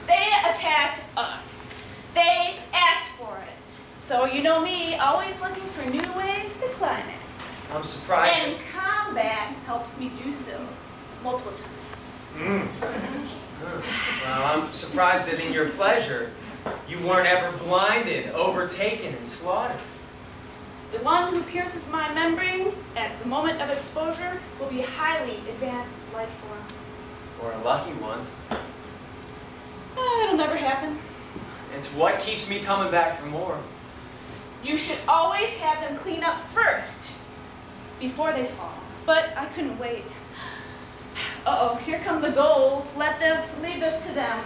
They attacked us. They asked for it. So you know me, always looking for new ways to climax. I'm surprised. And combat helps me do so multiple times. Well, I'm surprised that in your pleasure, you weren't ever blinded, overtaken, and slaughtered. The one who pierces my membrane at the moment of exposure will be a highly advanced life form. Or a lucky one. It'll never happen. It's what keeps me coming back for more. You should always have them clean up first, before they fall. But I couldn't wait. Uh-oh, here come the goals. Leave this to them.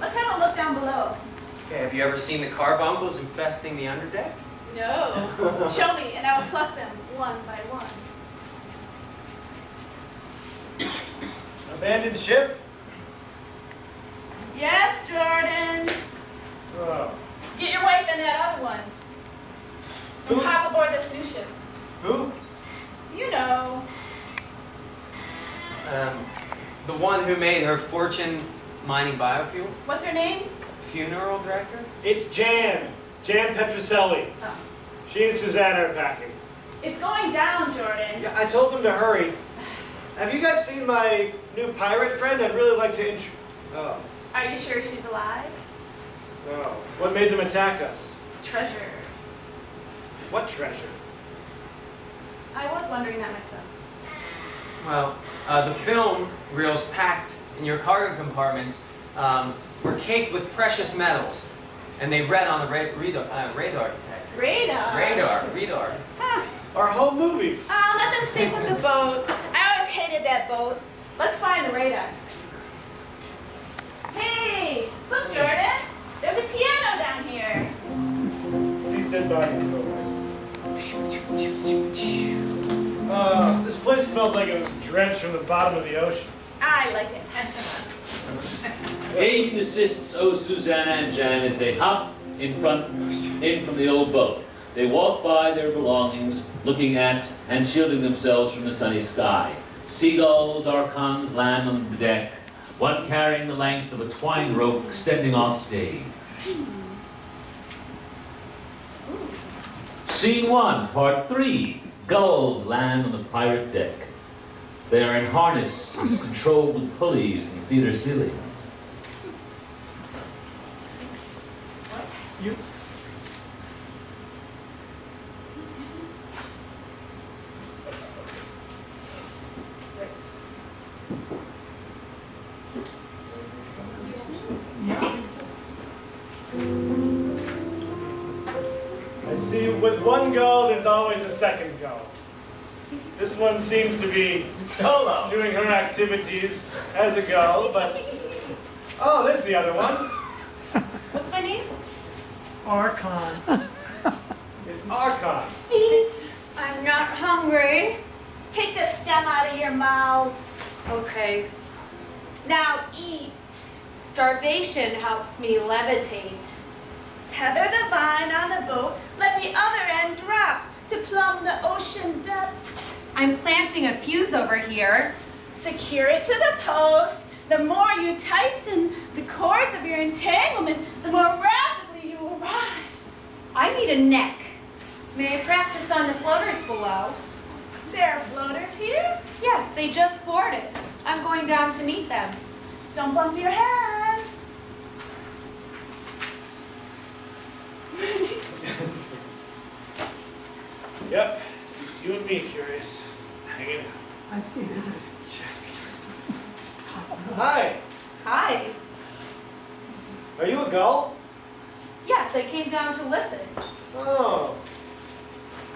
Let's have a look down below. Okay, have you ever seen the carbuncles infesting the underdeck? No. Show me, and I'll pluck them one by one. Abandoned ship? Yes, Jordan. Oh. Get your wife in that other one. And Who? hop aboard this new ship. Who? You know. The one who made her fortune mining biofuel? What's her name? Funeral director? It's Jan. Jan Petroselli. Oh. She and Suzanne are packing. It's going down, Jordan. Yeah, I told them to hurry. Have you guys seen my new pirate friend? I'd really like to Oh, Are you sure she's alive? no. What made them attack us? Treasure. What treasure? I was wondering that myself. Well, the film reels packed in your cargo compartments were caked with precious metals, and they read on the radar detector. Radar. Huh. Our home movies. Oh, let them sink with the boat. I always hated that boat. Let's find the radar. Hey, look, Jordan. There's a piano down here. These dead bodies go away. This place smells like it was drenched from the bottom of the ocean. I like it. Aiden assists Susanna and Jan as they hop in from the old boat. They walk by their belongings, looking at and shielding themselves from the sunny sky. Seagulls, archons land on the deck, one carrying the length of a twine rope extending off stage. Scene 1, Part 3. Gulls land on the pirate deck. They are in harnesses controlled with pulleys in the theater ceiling. You. I see with one gull, there's always a second gull. This one seems to be Solo. doing her activities as a gull, but... Oh, there's the other one. What's my name? Archon. It's Archon. Feast. I'm not hungry. Take the stem out of your mouth. Okay. Now eat. Starvation helps me levitate. Tether the vine on the boat. Let the other end drop to plumb the ocean depths. I'm planting a fuse over here. Secure it to the post. The more you tighten the cords of your entanglement, the more rapidly you will rise. I need a neck. May I practice on the floaters below? There are floaters here. Yes, they just boarded. I'm going down to meet them. Don't bump your head. Yep, just you and me, Curious. Hanging out. I see. This is check. Hi. Hi. Are you a gull? Yes, I came down to listen. Oh.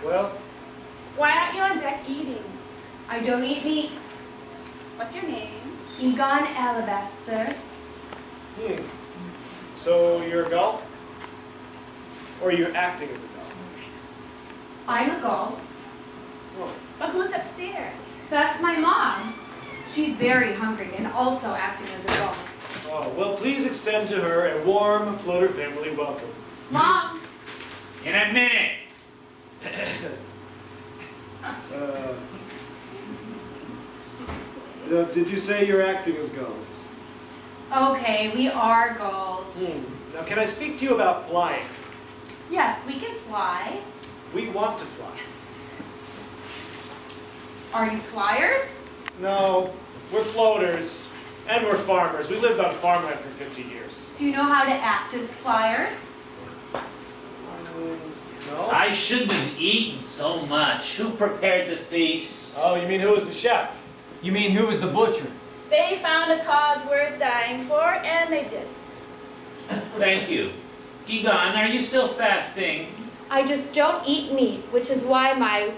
Well, Why aren't you on deck eating? I don't eat meat. What's your name? Egon Alabaster. So you're a gull? Or are you acting as a gull? I'm a gull. Oh. But who's upstairs? That's my mom. She's very hungry and also acting as a gull. Oh, well, please extend to her a warm floater family welcome. Mom! In a minute. Did you say you're acting as gulls? Okay, we are gulls. Now, can I speak to you about flying? Yes, we can fly. We want to fly. Are you flyers? No, we're floaters, and we're farmers. We lived on farmland for 50 years. Do you know how to act as flyers? No? I shouldn't have eaten so much. Who prepared the feast? Oh, you mean who was the chef? You mean who was the butcher? They found a cause worth dying for, and they did. Thank you. Egon, are you still fasting? I just don't eat meat, which is why my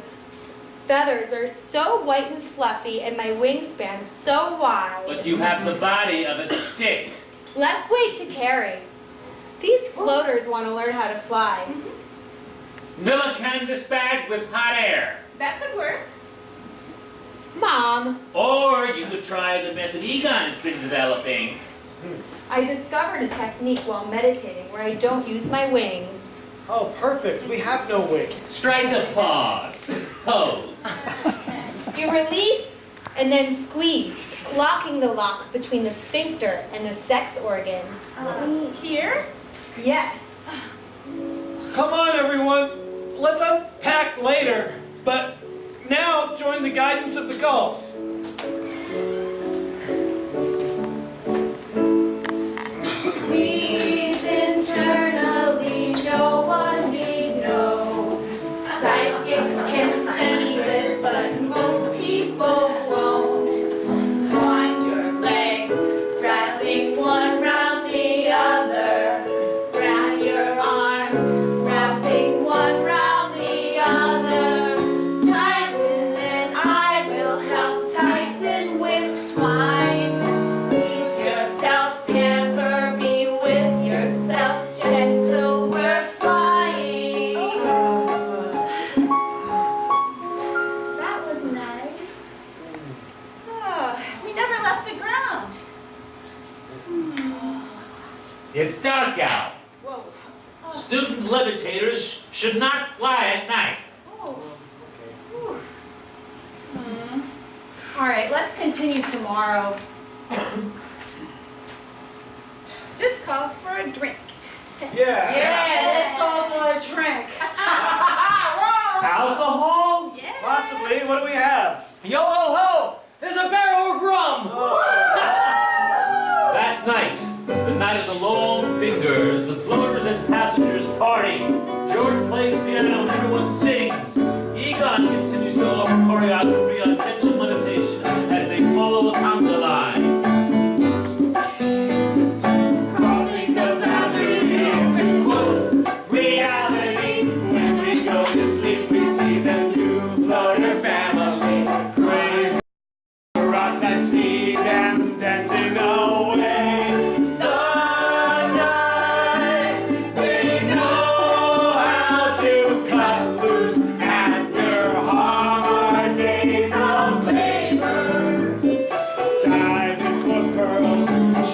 feathers are so white and fluffy and my wingspan so wide. But you have the body of a stick. Less weight to carry. These floaters want to learn how to fly. Fill a canvas bag with hot air. That could work. Mom, Or you could try the method Egon has been developing. I discovered a technique while meditating where I don't use my wings. Oh, perfect. We have no wings. Strike a pause. Pose. You release and then squeeze, locking the lock between the sphincter and the sex organ. Here? Yes. Come on, everyone. Let's unpack later. But now join the guidance of the gulls. Squeeze internally, no one need know. Psychics can sense it, but most people won't. Wind your legs, wrapping one round the other. Wrap your arms, wrapping one round the other. Tighten and I will help tighten with twine. Ease yourself, pamper me with yourself. Gentle, we're flying. That was nice. Oh, we never left the ground. It's dark out. Whoa. Student levitators should not fly at night. Oh. All right, let's continue tomorrow. This calls for a drink. Yeah. Let's call for a drink. Alcohol? Yeah. Possibly. What do we have? Yo ho ho! There's a barrel of rum! That night, the night of the long fingers, the floaters and passengers party. George plays piano and everyone sings. Egon continues to offer choreography on tension limitation as they follow a conga line. Crossing the boundary into quote reality. When we go to sleep, we see the new floater family. Crazy rocks, I see them dancing away. The night they know how to cut loose after hard days of labor. Diving for pearls,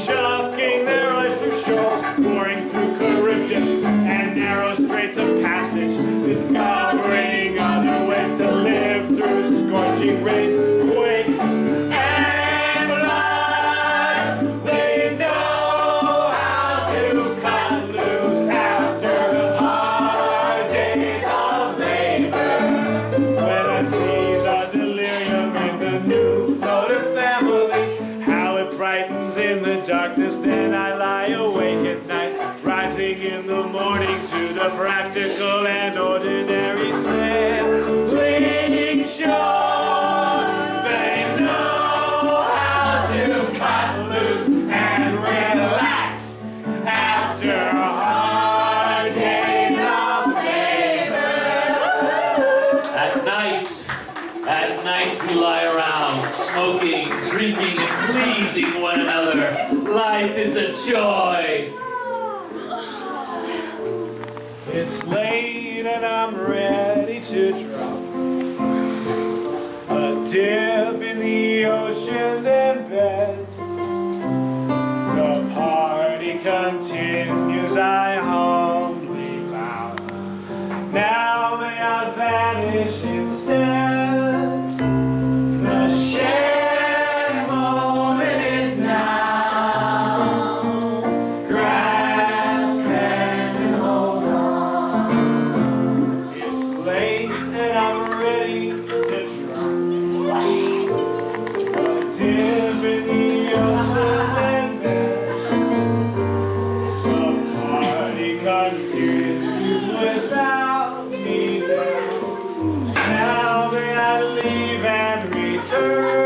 shucking their oyster shoals, pouring through Charybdis and narrow straits of passage, discovering other ways to live through scorching rays, quakes, and floods. They know how to cut loose after hard days of labor. When I see the delirium in the new floater family, how it brightens in the darkness, then I lie awake at night, rising in the morning to the practical and ordinary sailing shore. They know how to cut loose and relax after drinking and pleasing one another. Life is a joy. It's late and I'm ready to drop a dip in the ocean, then bed. The party continues, I humbly bow. Now may I vanish instead. The shared moment is now. Grasp hands and hold on. It's late and I'm ready to drop a dip in the ocean and then the party continues without me there. Now may I leave and return.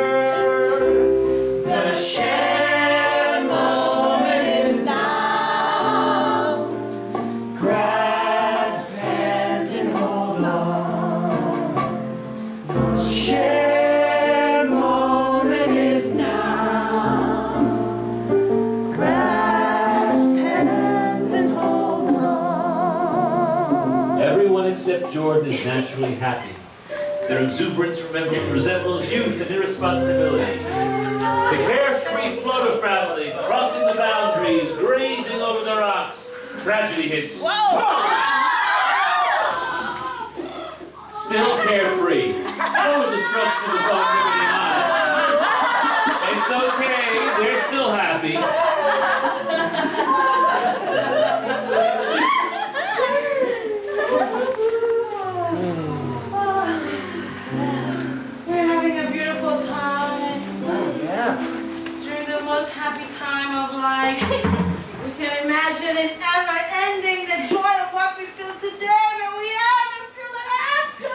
The shared moment is now. Grasp hands and hold on. The shared moment is now. Grasp hands and hold on. Everyone except Jordan is naturally happy. Their exuberance resembles youth and irresponsibility. The carefree floater family, crossing the boundaries, grazing over the rocks. Tragedy hits. Still carefree. No destruction of the property lives. It's okay, they're still happy. We're having a beautiful time. Yeah. During the most happy time of life. We can imagine it ever ending, the joy of what we feel today, but we haven't feel it after.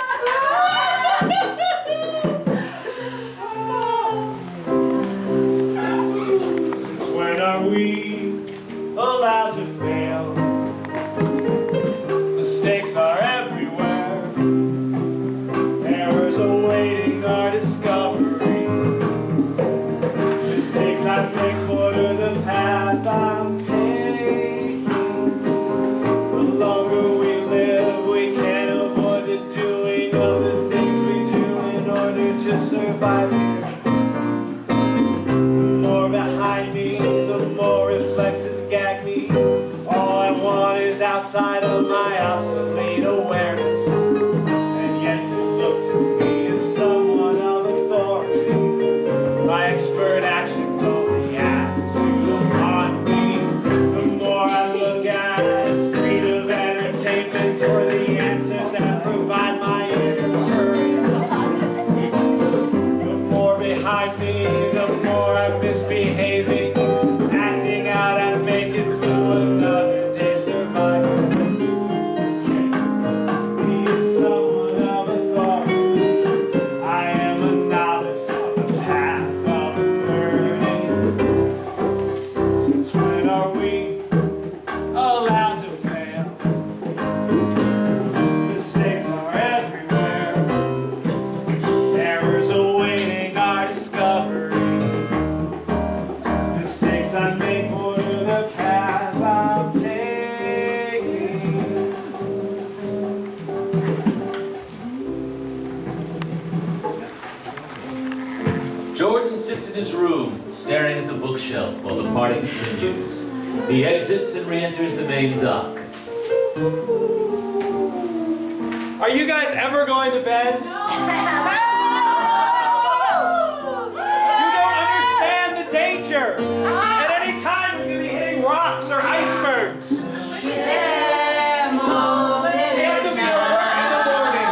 Since when are we allowed to fail? Mistakes are everywhere. Errors awaiting our discovery. Mistakes I make border the path I'm taking. The longer we live, we can't avoid the doing of the things we do in order to survive here. The more behind me, the more reflexes gag me. All I want is outside of my obsolete awareness. And yet you look to me as someone of authority. My expert actions only add to haunt me. The more I look at the screen of entertainment or the answers that provide my inner courage, the more behind me, the more I'm misbehaving, acting out and making through another day surviving. He is someone of authority. I am a novice on the path of learning. Since when are we allowed to fail? Mistakes are everywhere. Errors awaiting our discovery. Mistakes I make order the path I'm taking. Jordan sits in his room, staring at the bookshelf while the party continues. He exits and re-enters the main dock. Are you guys ever going to bed? You don't understand the danger. At any time, you're going to be hitting rocks or icebergs. You have to be alert in the morning.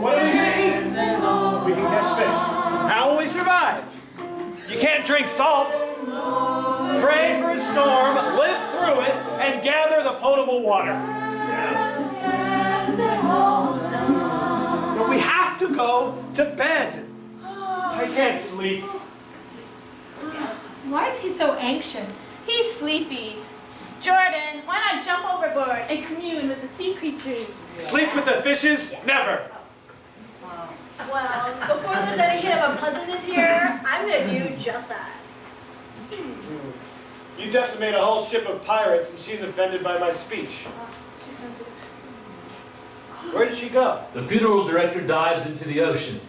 What are we going to eat? We can catch fish. How will we survive? You can't drink salt. Pray for a storm, live through it, and gather the potable water. But we have to go to bed. I can't sleep. Why is he so anxious? He's sleepy. Jordan, why not jump overboard and commune with the sea creatures? Sleep with the fishes? Never. Well, Well, before there's any hint of unpleasantness here, I'm gonna do just that. You decimate a whole ship of pirates and she's offended by my speech. She's sensitive. Where did she go? The funeral director dives into the ocean.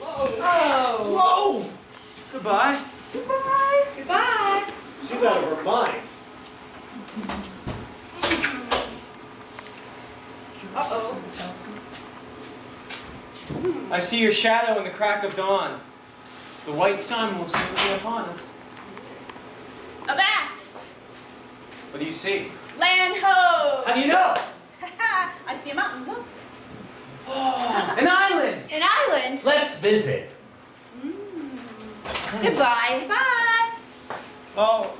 Whoa! Goodbye. Goodbye. Goodbye. She's out of her mind. Uh-oh. I see your shadow in the crack of dawn. The white sun will soon be upon us. Avast! What do you see? Land ho! How do you know? I see a mountain. Look. Oh, an island! An island? Let's visit. Goodbye. Bye. Oh,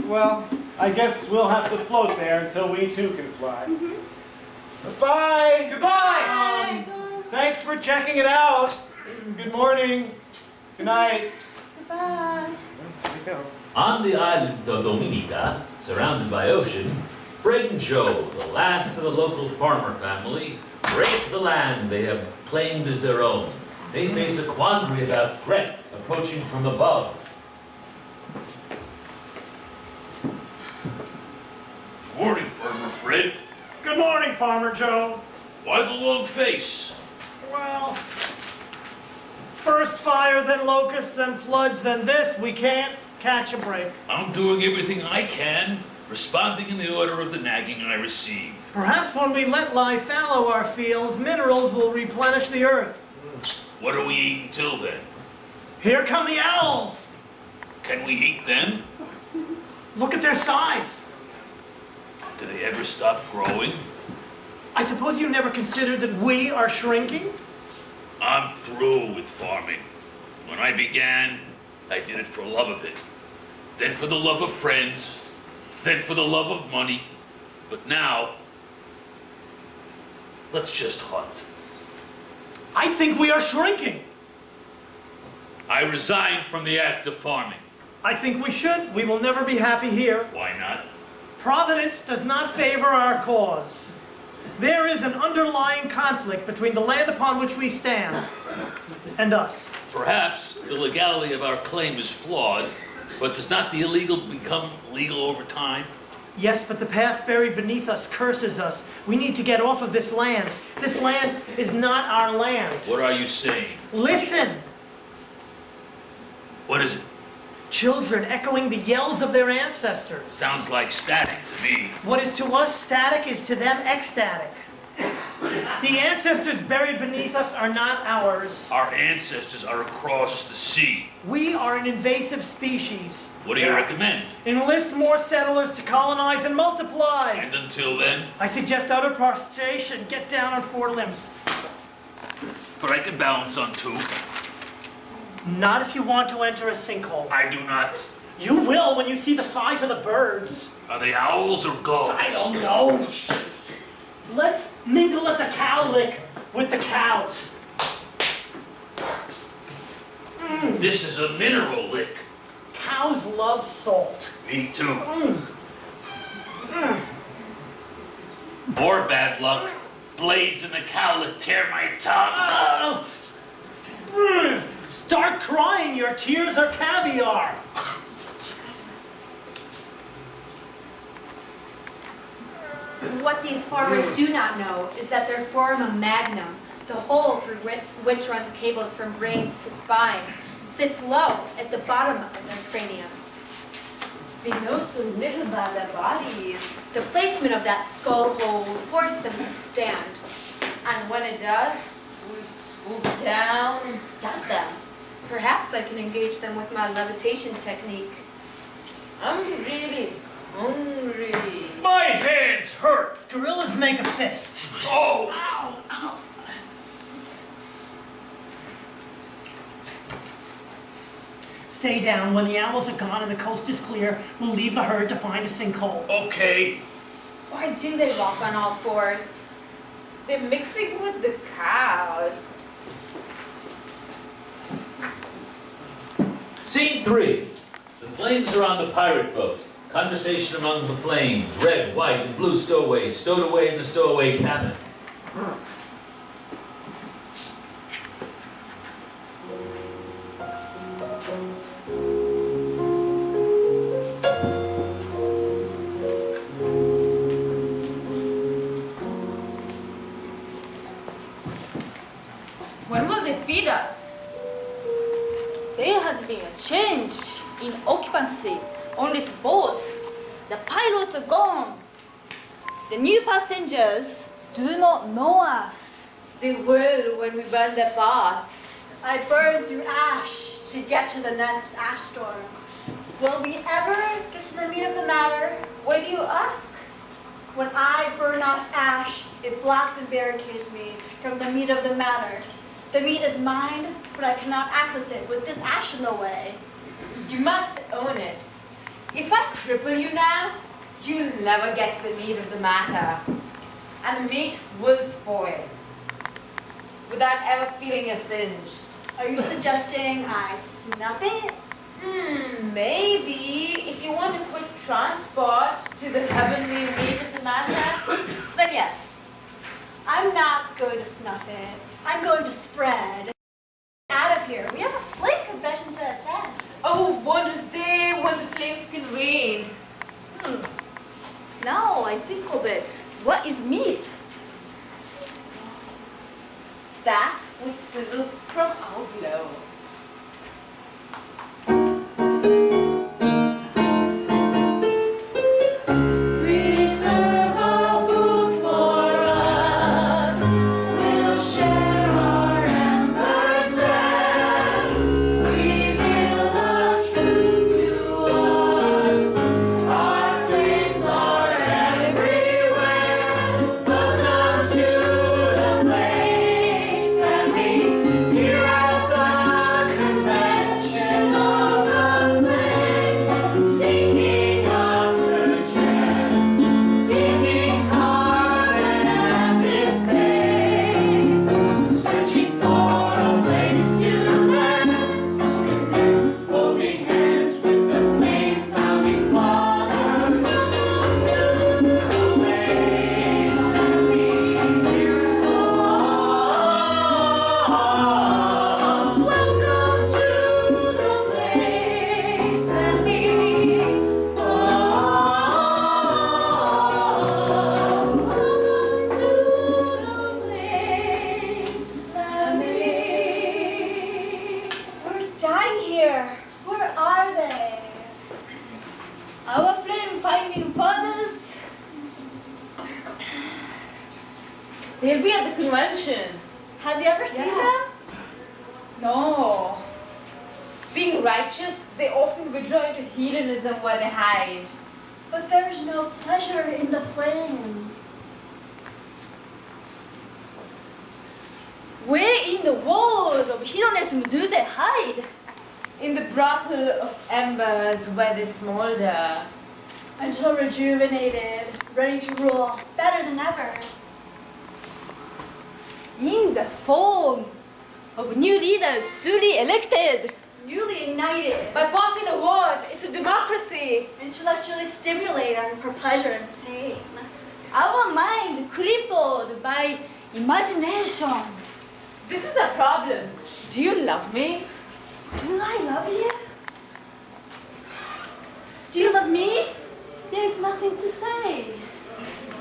well, I guess we'll have to float there until we too can fly. Bye! Goodbye! Thanks for checking it out. Good morning. Good night. Goodbye. There you go. On the island of Dominica, surrounded by ocean, Fred and Joe, the last of the local farmer family, break the land they have claimed as their own. They face a quandary about threat approaching from above. Morning, Farmer Fred. Good morning, Farmer Joe. Why the long face? Well, first fire, then locusts, then floods, then this. We can't catch a break. I'm doing everything I can, responding in the order of the nagging I receive. Perhaps when we let lie fallow our fields, minerals will replenish the earth. What do we eat until then? Here come the owls. Can we eat them? Look at their size. Do they ever stop growing? I suppose you never considered that we are shrinking? I'm through with farming. When I began, I did it for love of it. Then for the love of friends. Then for the love of money. But now, let's just hunt. I think we are shrinking. I resign from the act of farming. I think we should. We will never be happy here. Why not? Providence does not favor our cause. There is an underlying conflict between the land upon which we stand and us. Perhaps the legality of our claim is flawed, but does not the illegal become legal over time? Yes, but the past buried beneath us curses us. We need to get off of this land. This land is not our land. What are you saying? Listen! What is it? Children echoing the yells of their ancestors. Sounds like static to me. What is to us static is to them ecstatic. The ancestors buried beneath us are not ours. Our ancestors are across the sea. We are an invasive species. What do you recommend? Enlist more settlers to colonize and multiply. And until then? I suggest utter prostration. Get down on 4 limbs. But I can balance on 2. Not if you want to enter a sinkhole. I do not. You will when you see the size of the birds. Are they owls or gulls? I don't know. Let's mingle at the cow lick with the cows. This is a mineral lick. Cows love salt. Me too. More bad luck. Blades in the cowlick tear my tongue. Start crying. Your tears are caviar. What these farmers do not know is that their foramen magnum, the hole through which runs cables from brains to spine, sits low at the bottom of their cranium. They know so little about their bodies. The placement of that skull hole will force them to stand. And when it does, we swoop down and stop them. Perhaps I can engage them with my levitation technique. I'm really hungry. My hands hurt. Gorillas make a fist. Oh! Ow, ow. Stay down. When the owls are gone and the coast is clear, we'll leave the herd to find a sinkhole. Okay. Why do they walk on all 4s? They're mixing with the cows. Scene 3. The flames are on the pirate boat. Conversation among the flames. Red, white, and blue stowaways stowed away in the stowaway cabin. they feed us? There has been a change in occupancy on this boat. The pilots are gone. The new passengers do not know us. They will when we burn their pots. I burned through ash to get to the next ash storm. Will we ever get to the meat of the matter? Why do you ask? When I burn off ash, it blocks and barricades me from the meat of the matter. The meat is mine, but I cannot access it with this ash in the way. You must own it. If I cripple you now, you'll never get to the meat of the matter. And the meat will spoil without ever feeling a singe. Are you suggesting I snuff it? Maybe. If you want a quick transport to the heavenly meat of the matter, then yes. I'm not going to snuff it. I'm going to spread. Out of here. We have a flame convention to attend. Oh, wondrous day when the flames can wane. Now I think of it. What is meat? That which sizzles from our glow. Reserve a booth for us. We'll share our embers there. Reveal the truth to us. Our flames are everywhere. Welcome to the place, family. Here at the convention of the flames, seeking oxygen, seeking carbon as its base, searching for a place to land, holding hands with the flame founding fathers, the place that we hear called. Welcome to the place that we We're dying here. Where are they? Our flame finding fathers. They'll be at the convention. Have you ever seen them? No. Being righteous, they often withdraw into hedonism where they hide. But there is no pleasure in the flames. Where in the world of hedonism do they hide? In the brothel of embers where they smolder. Until rejuvenated, ready to rule, better than ever. In the form of new leaders duly elected. Newly ignited. By popular vote, it's a democracy. Intellectually stimulated for pleasure and pain. Our mind crippled by imagination. This is a problem. Do you love me? Do I love you? Do you love me? There is nothing to say.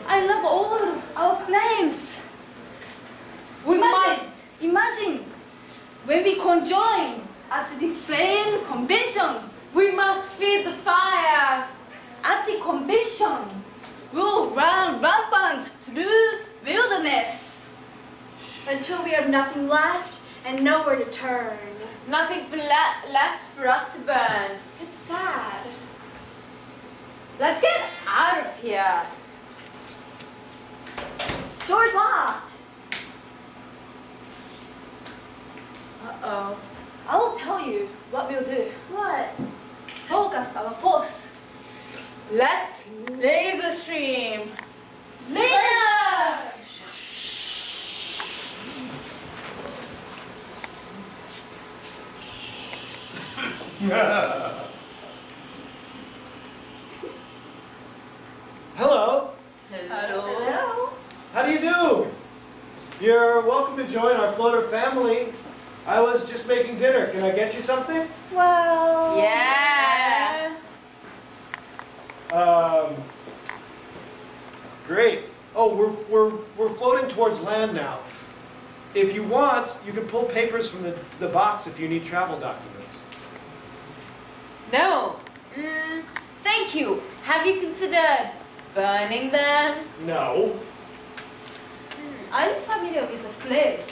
I love all our flames. We must. Imagine when we conjoin at the flame convention. We must feed the fire. At the convention, we'll run rampant through wilderness. Until we have nothing left and nowhere to turn. Nothing left for us to burn. It's sad. Let's get out of here. Door's locked. Uh-oh. I will tell you what we'll do. What? Focus our force. Let's laser stream. Laser! Hello. Hello. How do you do? You're welcome to join our floater family. I was just making dinner. Can I get you something? Well... Yeah. Great. Oh, we're floating towards land now. If you want, you can pull papers from the box if you need travel documents. No. Thank you. Have you considered burning them? No. Are you familiar with the flames?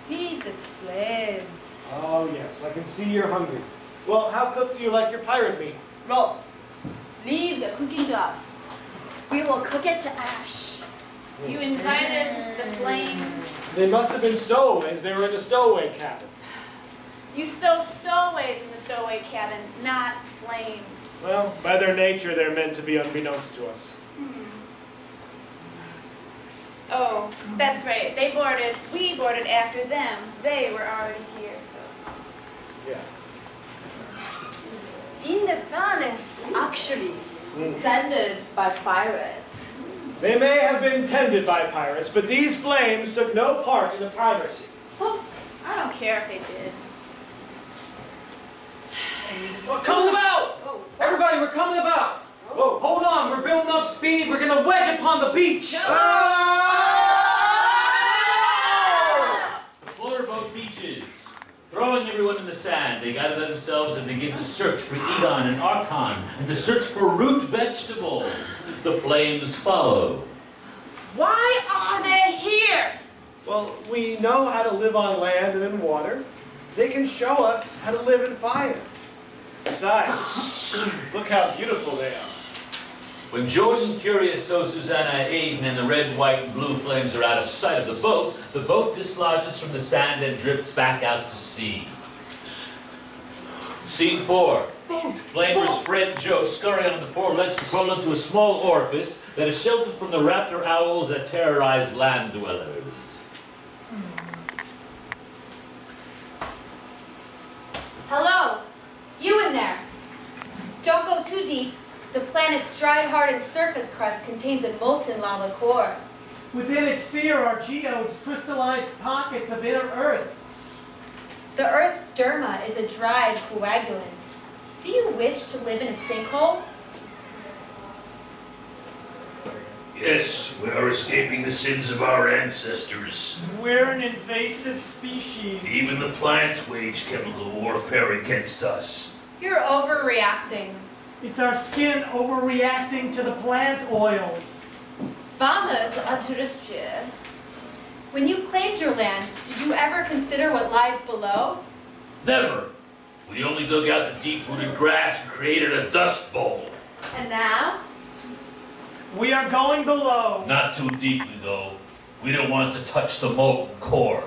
Feed the flames. Oh yes, I can see you're hungry. Well, how cooked do you like your pirate meat? Raw. Leave the cooking to us. We will cook it to ash. You invited the flames. They must have been stowaways. They were in a stowaway cabin. You stole stowaways in the stowaway cabin, not flames. Well, by their nature, they're meant to be unbeknownst to us. Oh, that's right. They boarded. We boarded after them. They were already here, so. Yeah. In the furnace, actually, tended by pirates. They may have been tended by pirates, but these flames took no part in the piracy. Oh, I don't care if they did. We're coming about! Everybody, we're coming about! Whoa. Hold on, we're building up speed. We're gonna wedge upon the beach. The motorboat beaches. Throwing everyone in the sand, they gather themselves and begin to search for Egon and Archon, and to search for root vegetables. The flames follow. Why are they here? Well, we know how to live on land and in water. They can show us how to live in fire. Besides, look how beautiful they are. When Jordan, Curioso, Susanna, Aiden, and the red, white, and blue flames are out of sight of the boat dislodges from the sand and drifts back out to sea. Scene 4. Flamers Fred and Joe scurry on the forelegs to crawl into a small orifice that is sheltered from the raptor owls that terrorize land dwellers. Hello, you in there. Don't go too deep. The planet's dried, hardened surface crust contains a molten lava core. Within its sphere are geodes, crystallized pockets of inner earth. The Earth's derma is a dried coagulant. Do you wish to live in a sinkhole? Yes, we are escaping the sins of our ancestors. We're an invasive species. Even the plants wage chemical warfare against us. You're overreacting. It's our skin overreacting to the plant oils. Farmers are terrestrial. When you claimed your land, did you ever consider what lies below? Never. We only dug out the deep-rooted grass and created a dust bowl. And now? We are going below. Not too deeply, though. We don't want to touch the molten core.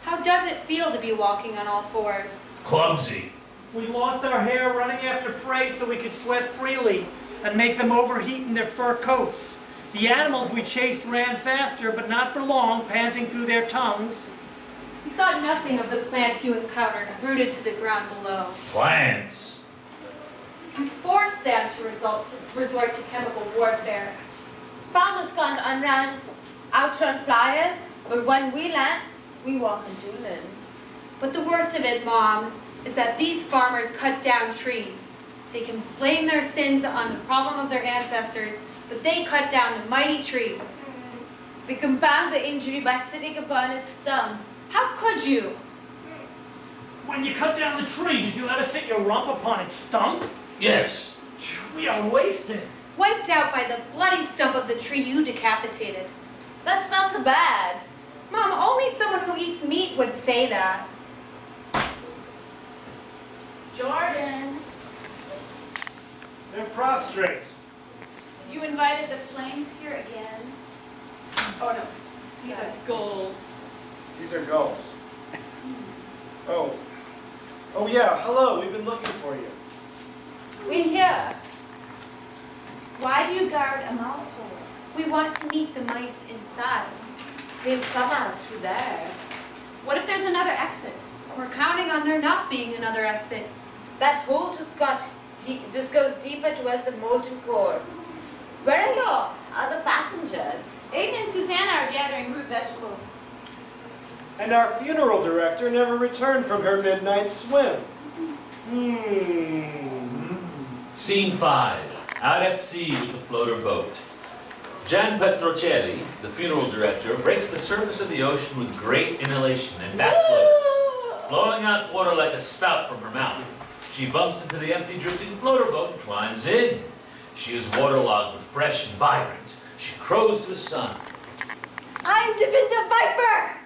How does it feel to be walking on all fours? Clumsy. We lost our hair running after prey so we could sweat freely and make them overheat in their fur coats. The animals we chased ran faster, but not for long, panting through their tongues. You thought nothing of the plants you encountered rooted to the ground below. Plants. You forced them to resort to chemical warfare. Farmers can't outrun flyers, but when we land, we walk on doolands. But the worst of it, Mom, is that these farmers cut down trees. They can blame their sins on the problem of their ancestors, but they cut down the mighty trees. They compound the injury by sitting upon its stump. How could you? When you cut down the tree, did you let us sit your rump upon its stump? Yes. We are wasted. Wiped out by the bloody stump of the tree you decapitated. That's not so bad. Mom, only someone who eats meat would say that. Jordan, They're prostrate. you invited the flames here again. Oh no, these are gulls. These are gulls. Oh. Oh yeah, hello, we've been looking for you. We here. Why do you guard a mouse hole? We want to meet the mice inside. They'll come out through there. What if there's another exit? We're counting on there not being another exit. That hole just goes deeper towards the molten core. Where are your other passengers? Aiden and Susanna are gathering root vegetables. And our funeral director never returned from her midnight swim. Scene 5. Out at sea with the floater boat. Gian Petrocelli, the funeral director, breaks the surface of the ocean with great inhalation and backfloats, blowing out water like a spout from her mouth. She bumps into the empty, drifting floater boat and climbs in. She is waterlogged but fresh and vibrant. She crows to the sun. I'm Divinda Viper!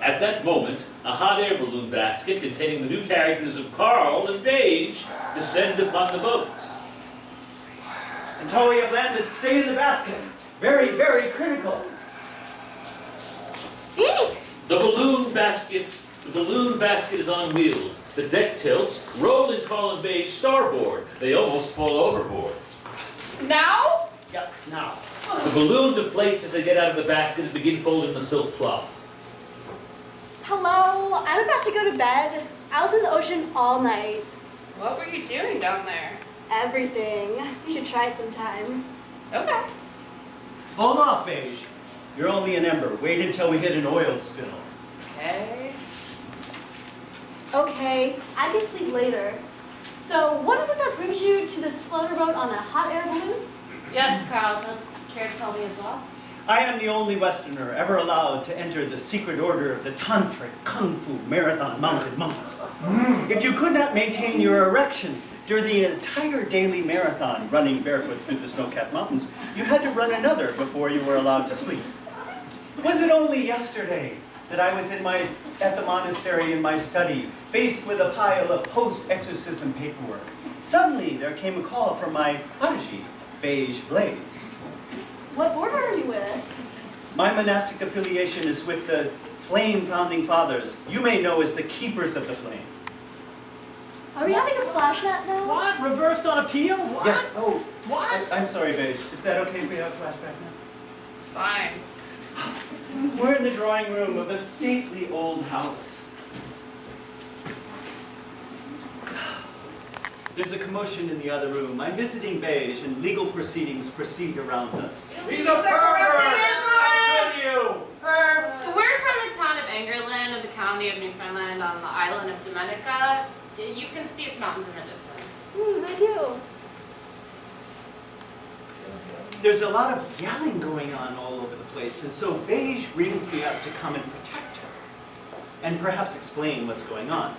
At that moment, a hot air balloon basket containing the new characters of Carl and Paige descend upon the boat. Until we have landed, stay in the basket. Very, very critical. The balloon basket is on wheels. The deck tilts, rolling Carl and Paige starboard. They almost fall overboard. Now? Yep, now. The balloon deflates as they get out of the basket and begin folding the silk cloth. Hello, I'm about to go to bed. I was in the ocean all night. What were you doing down there? Everything. You should try it sometime. Okay. Hold off, Paige. You're only an ember. Wait until we hit an oil spill. Okay. Okay, I can sleep later. So, what is it that brings you to this floater boat on a hot air balloon? Yes, Carl, does care to tell me as well? I am the only Westerner ever allowed to enter the secret order of the Tantric Kung Fu Marathon Mounted Monks. If you could not maintain your erection during the entire daily marathon running barefoot through the snow-capped mountains, you had to run another before you were allowed to sleep. Was it only yesterday that I was at the monastery in my study, faced with a pile of post-exorcism paperwork? Suddenly, there came a call from my prodigy, Beige Blaze. What order are you with? My monastic affiliation is with the Flame Founding Fathers. You may know as the Keepers of the Flame. Are we having a flash net now? What? Reversed on appeal? What? Yes. Oh, What? I'm sorry, Beige. Is that okay if we have a flashback now? It's fine. We're in the drawing room of a stately old house. There's a commotion in the other room. I'm visiting Beige, and legal proceedings proceed around us. He's a pervert! I told you! We're from the town of Angerland of the county of Newfoundland on the island of Dominica. You can see its mountains in the distance. I do. There's a lot of yelling going on all over the place, and so Beige rings me up to come and protect her, and perhaps explain what's going on.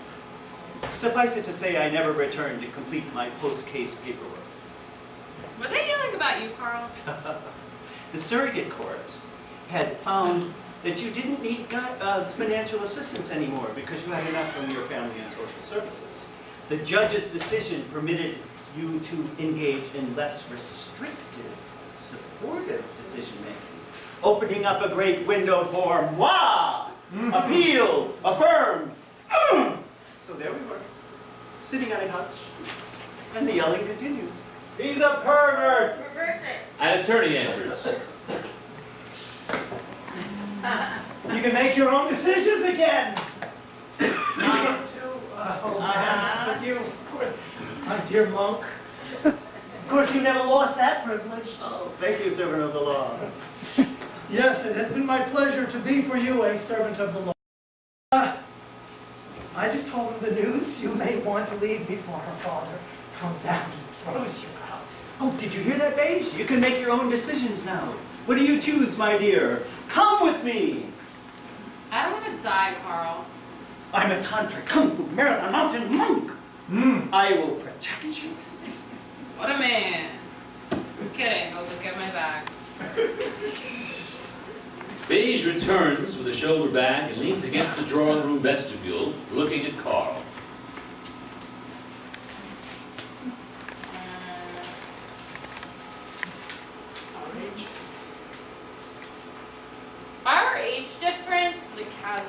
Suffice it to say, I never returned to complete my post-case paperwork. Were they yelling about you, Carl? The surrogate court had found that you didn't need financial assistance anymore because you had enough from your family and social services. The judge's decision permitted you to engage in less restrictive, supportive decision-making, opening up a great window for moi, appeal, affirm. So there we were, sitting on a couch, and the yelling continued. He's a pervert! Reverse it. An attorney enters. You can make your own decisions again. But you, of course, my dear monk. Of course, you never lost that privilege. Oh, thank you, servant of the law. Yes, it has been my pleasure to be for you a servant of the law. I just told him the news. You may want to leave before her father comes out and throws you out. Oh, did you hear that, Beige? You can make your own decisions now. What do you choose, my dear? Come with me! I don't want to die, Carl. I'm a Tantric Kung Fu Marathon Mountain Monk! I will protect you. What a man. I'm kidding. I'll just get my bag. Beige returns with a shoulder bag and leans against the drawing room vestibule, looking at Carl. Our age difference, the chasm.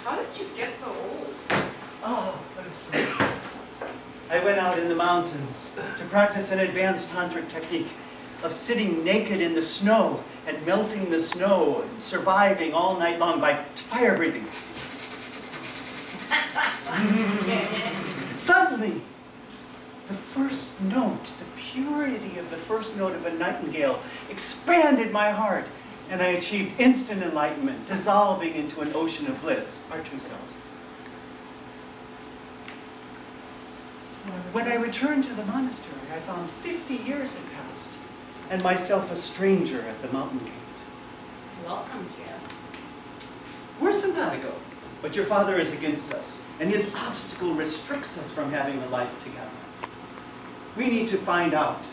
How did you get so old? Oh, what a story. I went out in the mountains to practice an advanced tantric technique of sitting naked in the snow and melting the snow and surviving all night long by fire breathing. Suddenly, the first note, the purity of the first note of a nightingale expanded my heart, and I achieved instant enlightenment, dissolving into an ocean of bliss, our true selves. When I returned to the monastery, I found 50 years had passed, and myself a stranger at the mountain gate. Welcome, dear. We're simpatico, but your father is against us, and his obstacle restricts us from having a life together. We need to find out.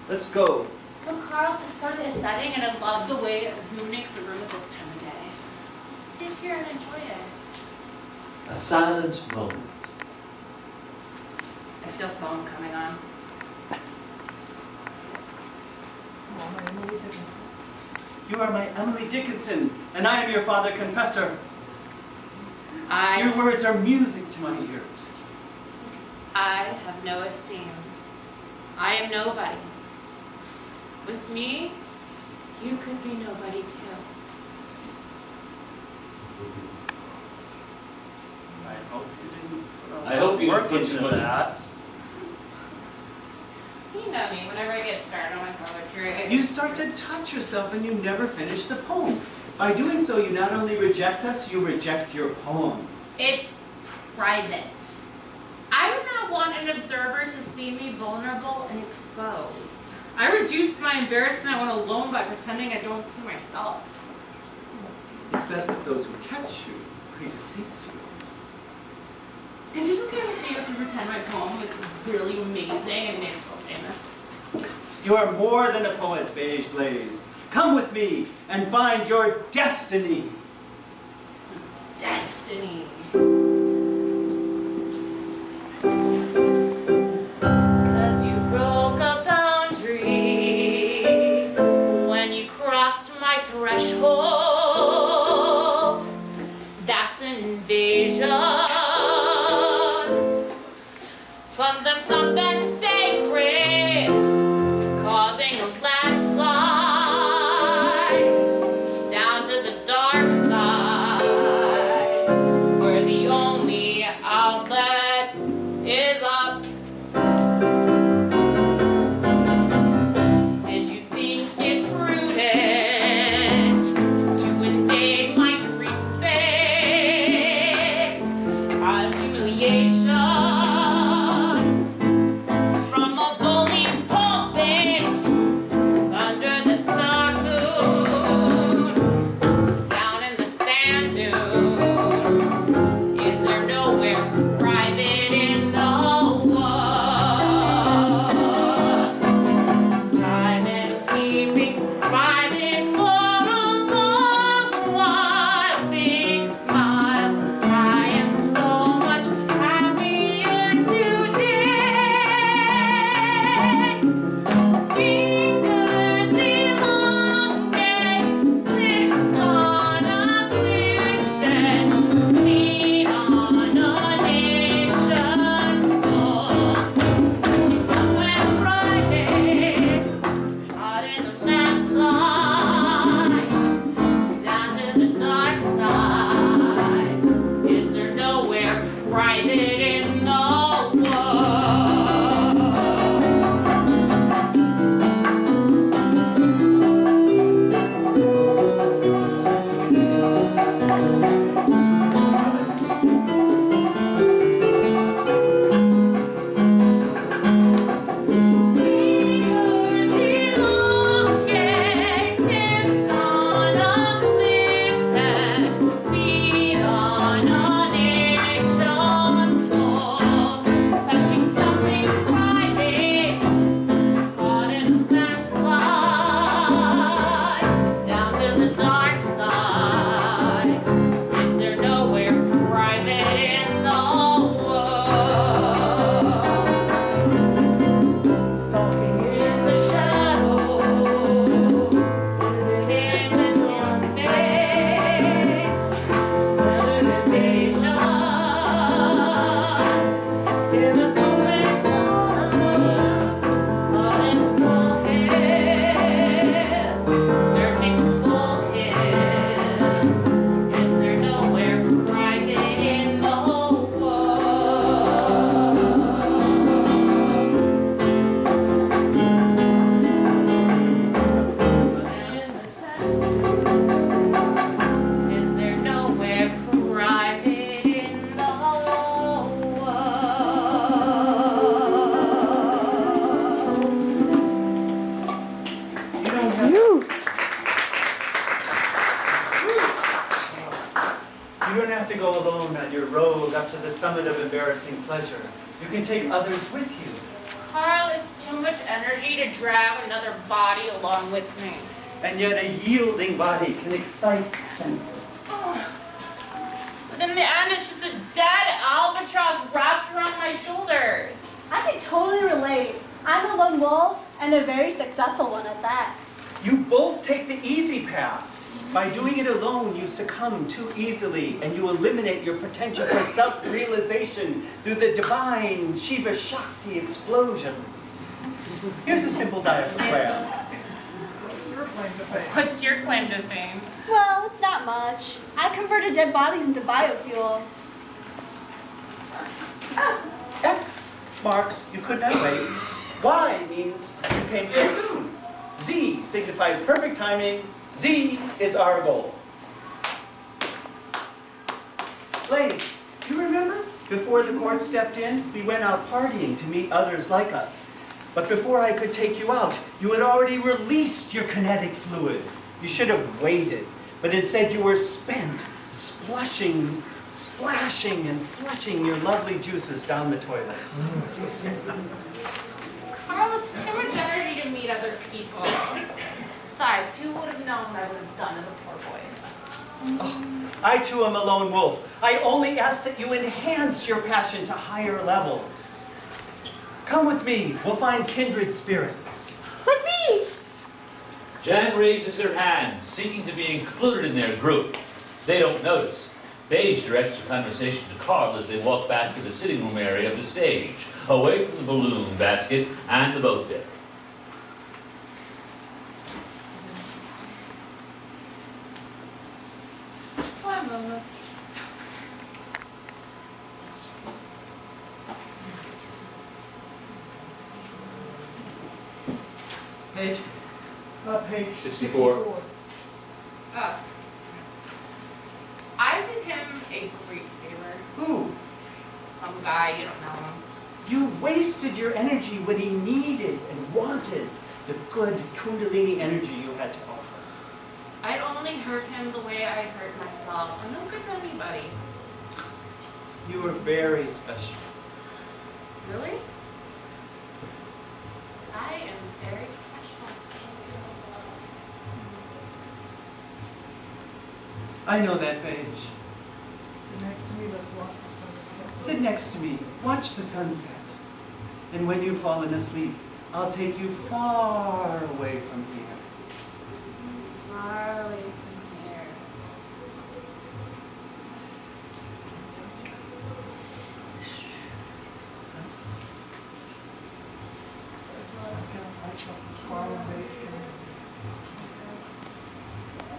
Let's go. Well, Carl, the sun is setting, and I love the way it illuminates the room at this time of day. Sit here and enjoy it. A silent moment. I feel a poem coming on. You are my Emily Dickinson, and I am your father confessor. Your words are music to my ears. I have no esteem. I am nobody. With me, you could be nobody too. I hope you didn't put I hope you work didn't put into too much- that. You know me, whenever I get started on my poetry. You start to touch yourself and you never finish the poem. By doing so, you not only reject us, you reject your poem. It's private. I do not want an observer to see me vulnerable and exposed. I reduce my embarrassment when alone by pretending I don't see myself. It's best if those who catch you predecease you. Is it okay with me if you pretend my poem is really amazing and makes me famous? You are more than a poet, Beige Blaze. Come with me and find your destiny. Destiny. Threshold, that's an invasion. Something sacred, causing a landslide down to the dark side, where summit of embarrassing pleasure. You can take others with you. Carl, it's too much energy to drag another body along with me. And yet a yielding body can excite the senses. But in the end, it's just a dead albatross wrapped around my shoulders. I can totally relate. I'm a lone wolf, and a very successful one at that. You both take the easy path. By doing it alone, you succumb too easily, and you eliminate your potential for self-realization through the divine Shiva Shakti explosion. Here's a simple diet for Crab. What's your claim to fame? Well, it's not much. I converted dead bodies into biofuel. X marks you could not wait. Y means you came too soon. Z signifies perfect timing. Z is our goal. Blaze, do you remember? Before the court stepped in, we went out partying to meet others like us. But before I could take you out, you had already released your kinetic fluid. You should have waited, but instead you were spent, splashing and flushing your lovely juices down the toilet. Carl, it's too much energy to meet other people. Besides, who would have known I would have done it before boys? Oh, I too am a lone wolf. I only ask that you enhance your passion to higher levels. Come with me, we'll find kindred spirits. With me! Jan raises her hand, seeking to be included in their group. They don't notice. Paige directs her conversation to Carl as they walk back to the sitting room area of the stage, away from the balloon basket and the boat deck. One moment. Page? Page 64. I did him a great favor. Ooh, Some guy, you don't know him. you wasted your energy when he needed and wanted the good Kundalini energy you had to offer. I'd only hurt him the way I hurt myself. I'm no good to anybody. You were very special. Really? I am very special. I know that, Paige. Sit next to me, watch the sunset. And when you've fallen asleep, I'll take you far away from here. Far away from here.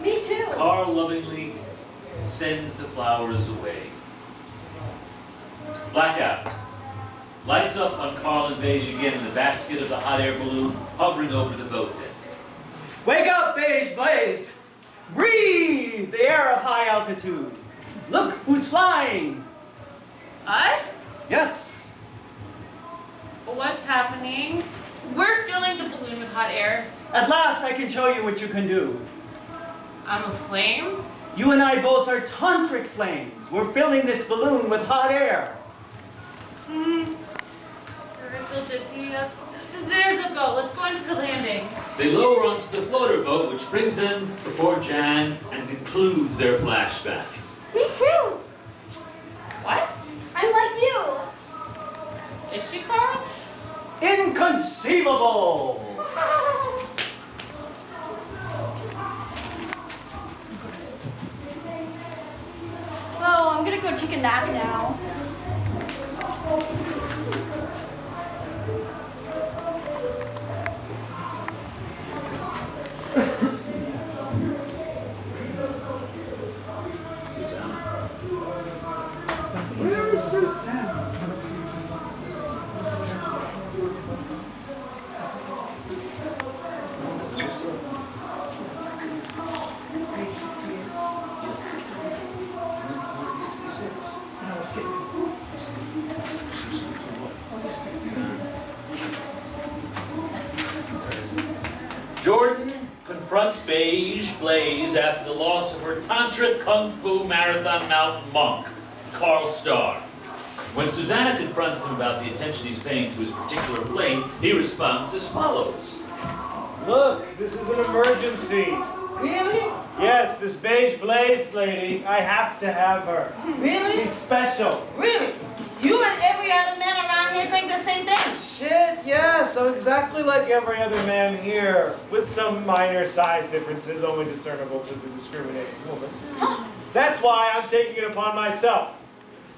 Me too. Carl lovingly sends the flowers away. Blackout. Lights up on Carl and Beige again in the basket of the hot air balloon hovering over the boat deck. Wake up, Beige Blaze! Breathe the air of high altitude. Look who's flying. Us? Yes. What's happening? We're filling the balloon with hot air. At last I can show you what you can do. I'm a flame? You and I both are tantric flames. We're filling this balloon with hot air. I feel dizzy. There's a boat. Let's go in for landing. They lower onto the floater boat, which brings them before Jan and concludes their flashback. Me too. What? I'm like you. Is she Carl? Inconceivable! Oh, I'm gonna go take a nap now. Where is Susanna? Jordan confronts Beige Blaze after the loss of her Tantric Kung Fu Marathon Mountain monk, Carl Starr. When Susanna confronts him about the attention he's paying to his particular plane, he responds as follows. Look, this is an emergency. Really? Yes, this beige blaze lady, I have to have her. Really? She's special. Really? You and every other man around here think the same thing? Shit, yes, I'm exactly like every other man here, with some minor size differences only discernible to the discriminating woman. That's why I'm taking it upon myself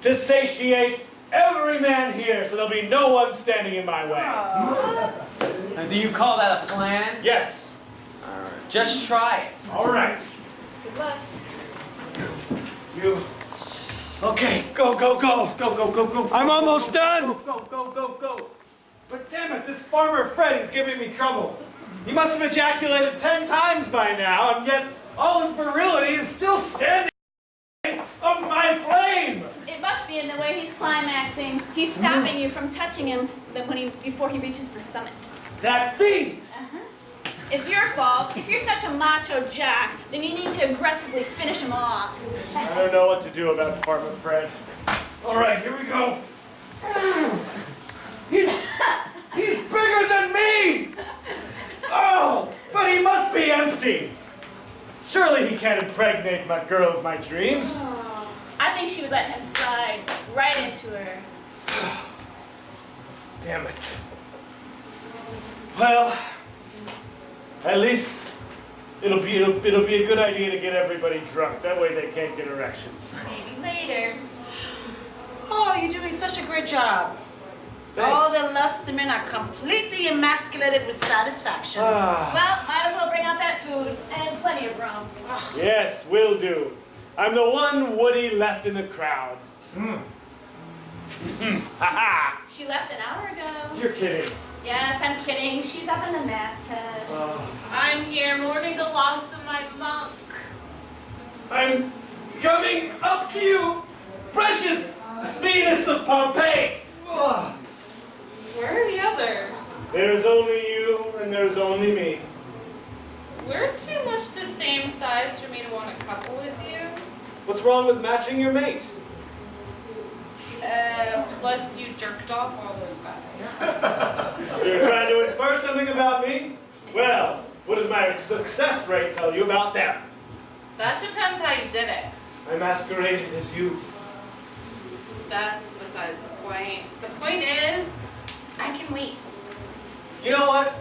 to satiate every man here so there'll be no one standing in my way. And do you call that a plan? Yes. Just try it. All right. Good luck. You. Okay, go, go, go. Go, go, go, go. I'm almost done. Go, go, go, go. But damn it, this farmer Fred is giving me trouble. He must have ejaculated 10 times by now, and yet all his virility is still standing on my flame. It must be in the way he's climaxing. He's stopping you from touching him before he reaches the summit. That fiend! It's your fault. If you're such a macho jack, then you need to aggressively finish him off. I don't know what to do about Farmer Fred. All right, here we go. He's bigger than me! Oh, but he must be empty. Surely he can't impregnate my girl of my dreams. I think she would let him slide right into her. Damn it. Well, at least it'll be a good idea to get everybody drunk. That way they can't get erections. Maybe later. Oh, you're doing such a great job. Thanks. All the lusty men are completely emasculated with satisfaction. Ah. Well, might as well bring out that food and plenty of rum. Yes, will do. I'm the one Woody left in the crowd. Ha-ha! She left an hour ago. You're kidding. Yes, I'm kidding. She's up in the masthead. I'm here mourning the loss of my monk. I'm coming up to you, precious Venus of Pompeii. Ugh. Where are the others? There's only you and there's only me. We're too much the same size for me to want to couple with you. What's wrong with matching your mate? Plus you jerked off all those guys. You're trying to infer something about me? Well, what does my success rate tell you about them? That depends how you did it. I masqueraded as you. That's besides the point. The point is, I can wait. You know what?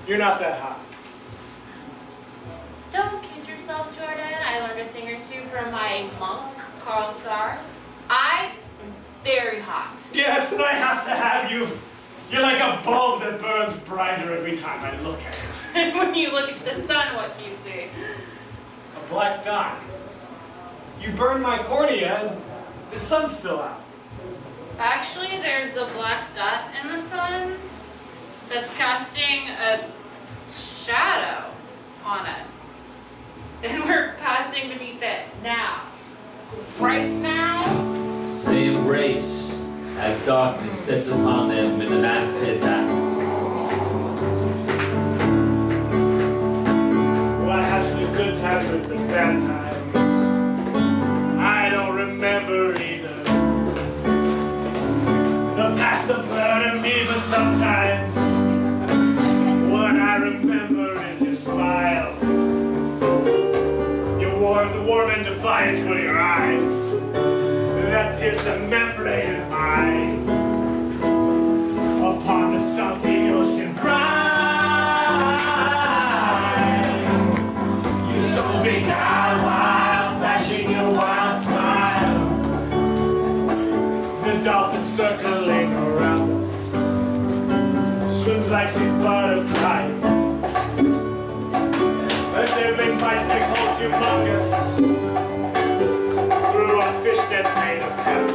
You're not that hot. Don't kid yourself, Jordan. I learned a thing or two from my monk, Carl Starr. I am very hot. Yes, and I have to have you. You're like a bulb that burns brighter every time I look at it. And when you look at the sun, what do you see? A black dot. You burned my cornea and the sun's still out. Actually, there's a black dot in the sun that's casting a shadow on us. And we're passing beneath it now. Right now. They embrace as darkness sets upon them in the masthead basket. Well, I had some good times with the bad times. I don't remember either. The past will burn me, but sometimes what I remember is your smile. The warm and defiant look of your eyes. That pierced the membrane of mine. Upon the salty ocean brine. You sold me down while flashing your wild smile. The dolphin circling around us swims like she's butterfly. But their big bites make holes humongous through a fish that's made of hemp.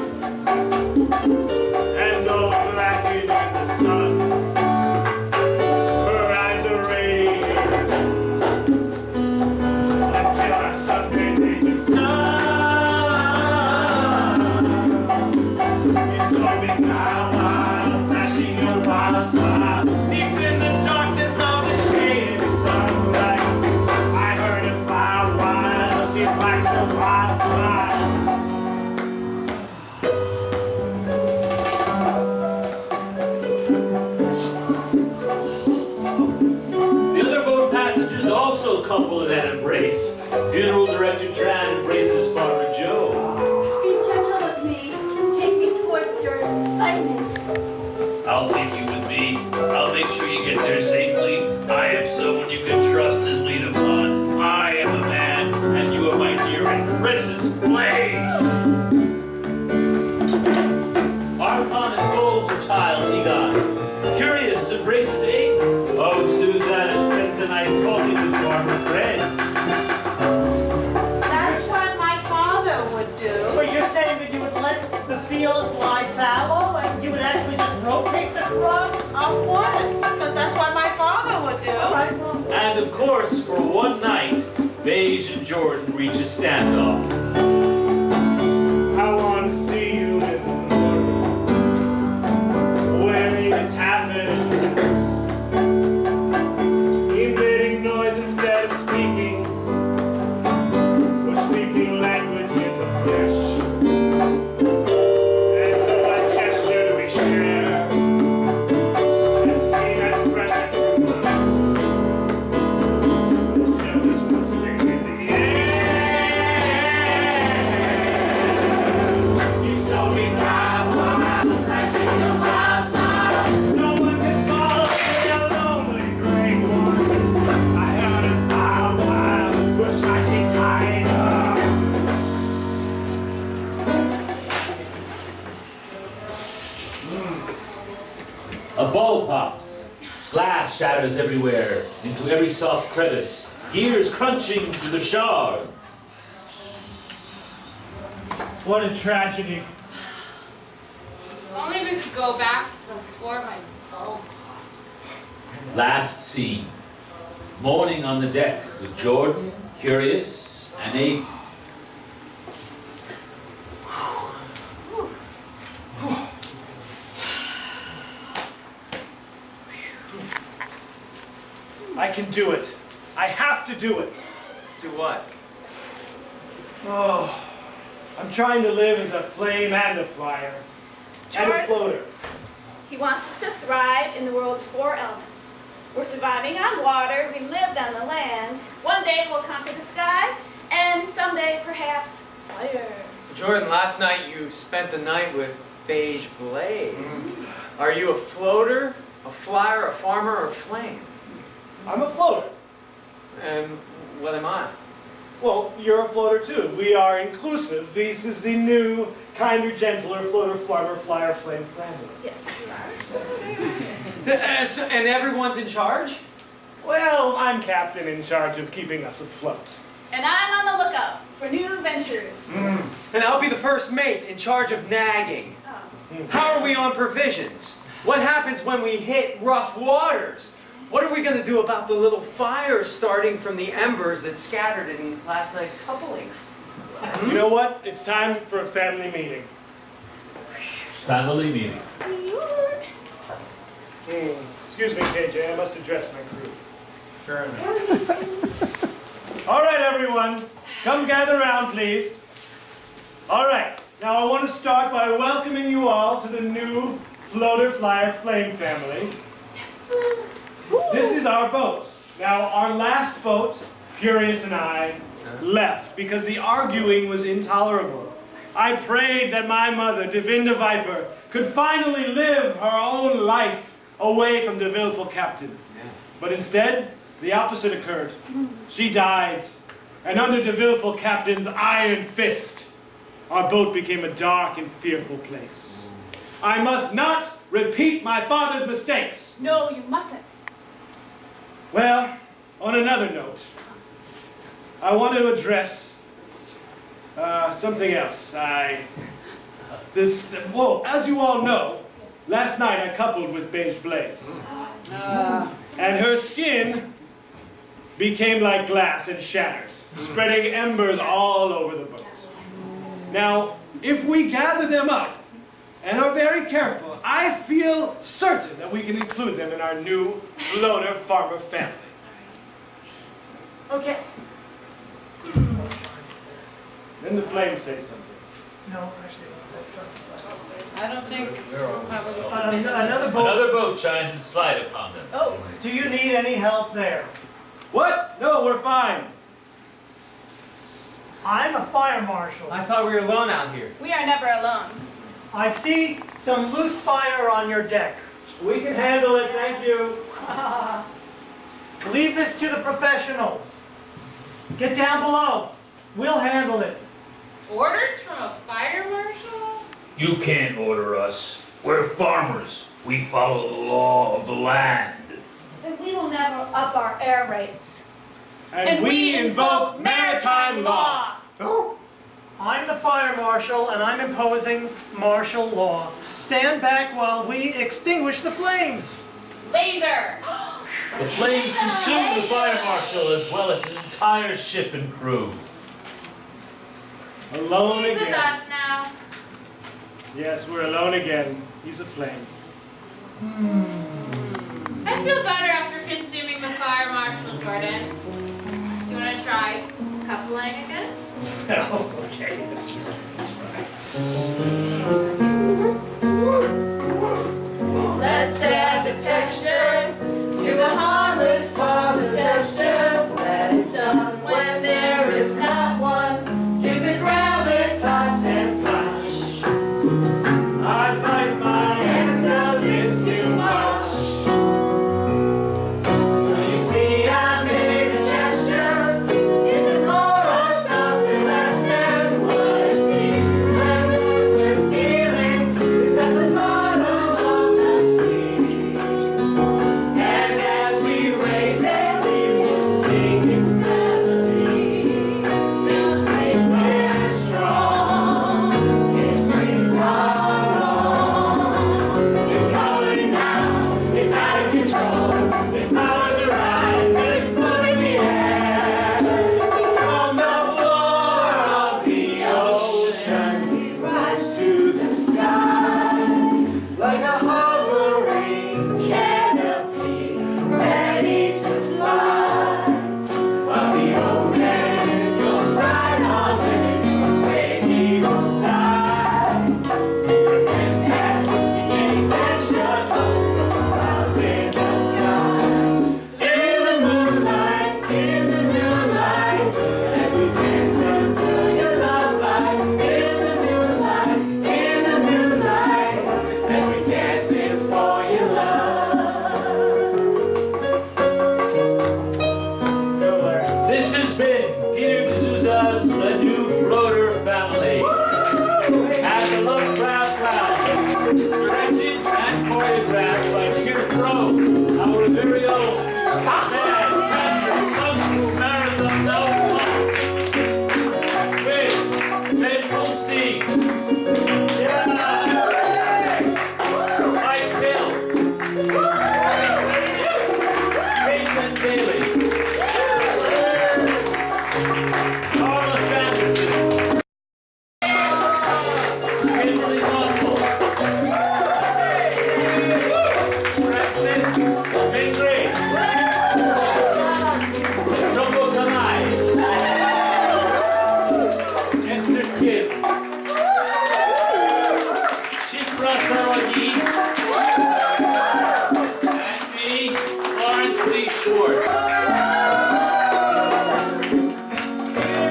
awful in that embrace. Funeral director Tran embraces Farmer Joe. Be gentle with me. Take me toward your excitement. I'll take you with me. I'll make sure you get there safely. I am someone you can trust and lean upon. I am a man, and you are my dear and precious flame. Archon enfolds her child, Egon. Curious embraces Abe. Oh, Susanna spends the night talking with Farmer Fred. That's what my father would do. But you're saying that you would let the fields lie fallow and you would actually just rotate the crops? Of course, because that's what my father would do. All right, well, And of course, for one night, Beige and Jordan reach a standoff. I want to see you in the morning, wearing a taffeta dress, emitting noise instead of speaking, or speaking language in the flesh. And so I gesture to be shared, and steam as fresh as the tail is whistling in the air. You saw me cry while I was actually a wild smile. No one can follow the lonely gray ones. I heard it fire while push my sheet tied up. A ball pops. Glass shatters everywhere, into every soft crevice. Gears crunching through the shards. What a tragedy. If only we could go back to before my bulb. Last scene. Morning on the deck with Jordan, Curious, and Abe. I can do it. I have to do it. Do what? Oh, I'm trying to live as a flame and a flyer. And a Jordan? floater. He wants us to thrive in the world's four elements. We're surviving on water, we lived on the land. One day we'll conquer the sky, and someday perhaps fire. Jordan, last night you spent the night with Beige Blaze. Are you a floater, a flyer, a farmer, or a flame? I'm a floater. And what am I? Well, you're a floater too. We are inclusive. This is the new, kinder, gentler floater, farmer, flyer, flame family. Yes, you are. And everyone's in charge? Well, I'm captain in charge of keeping us afloat. And I'm on the lookout for new ventures. And I'll be the first mate in charge of nagging. Oh. How are we on provisions? What happens when we hit rough waters? What are we going to do about the little fires starting from the embers that scattered in last night's couplings? You know what? It's time for a family meeting. Family meeting. Excuse me, KJ. I must address my crew. Fair enough. All right, everyone. Come gather around, please. All right. Now I want to start by welcoming you all to the new Floater Flyer Flame family. This is our boat. Now, our last boat, Curious and I, left because the arguing was intolerable. I prayed that my mother, Divinda Viper, could finally live her own life away from the willful captain. But instead, the opposite occurred. She died, and under the willful captain's iron fist, our boat became a dark and fearful place. I must not repeat my father's mistakes. No, you mustn't. Well, on another note, I want to address something else. Whoa, as you all know, last night I coupled with Beige Blaze. And her skin became like glass and shatters, spreading embers all over the boat. Now, if we gather them up and are very careful, I feel certain that we can include them in our new floater farmer family. okay. Then the flames say something. No, actually. I don't think Another boat. Another boat shines its light upon them. Oh, Do you need any help there? What? No, we're fine. I'm a fire marshal. I thought we were alone out here. We are never alone. I see some loose fire on your deck. We can handle it, thank you. Leave this to the professionals. Get down below. We'll handle it. Orders from a fire marshal? You can't order us. We're farmers. We follow the law of the land. And we will never up our air rates. And we invoke maritime law. Oh, I'm the fire marshal and I'm imposing martial law. Stand back while we extinguish the flames. Laser! The flames consume the fire marshal as well as his entire ship and crew. Alone He's with again. us now. Yes, we're alone again. He's a flame. I feel better after consuming the fire marshal, Jordan. Do you want to try coupling again? Oh, okay. Let's add the texture to a harmless positive gesture. That it's done when there is not one. Gives a gravitas and punch. I bite my hands 'cause it's too much. So you see, I made a gesture. It's more or something less than what it seems. When what we're feeling is at the bottom of the sea. And as we raise it, we will sing its melody. Its waves are strong. Its breeze are long. It's calling now. It's out of control. Its powers arise till it's floating the air. From the floor of the ocean, we rise to the sky like a hovering canopy, ready to fly. While the old man goes right on with his afraid he won't die. To prevent that, he takes extra doses of clouds in the sky. In the moonlight, as we dance until your love light. In the moonlight, as we dance in for your love. This has been Peter DIZOZZA's The New Rotor Family. At the Lovecraft Lab. Directed and choreographed by Peter Crow, our very own mad, tragic, kung fu marathon novel. With Ben Holstein. Mike Hill. Caitlin Bailey. Carla Sanderson. Kimberly Russell. Francis Mingray. Choco Tanai. Esther Kidd. Shikra Sarawagi. And me, Lawrence C. Schwartz.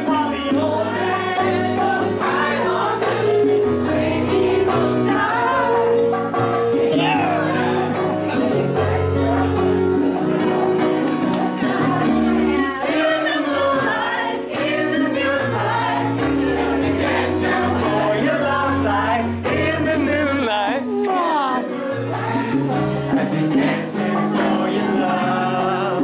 While the old man goes right on living, afraid he must die. Take takes extra in the moonlight, as we dance down for your love light. In the moonlight, as we dance for your love.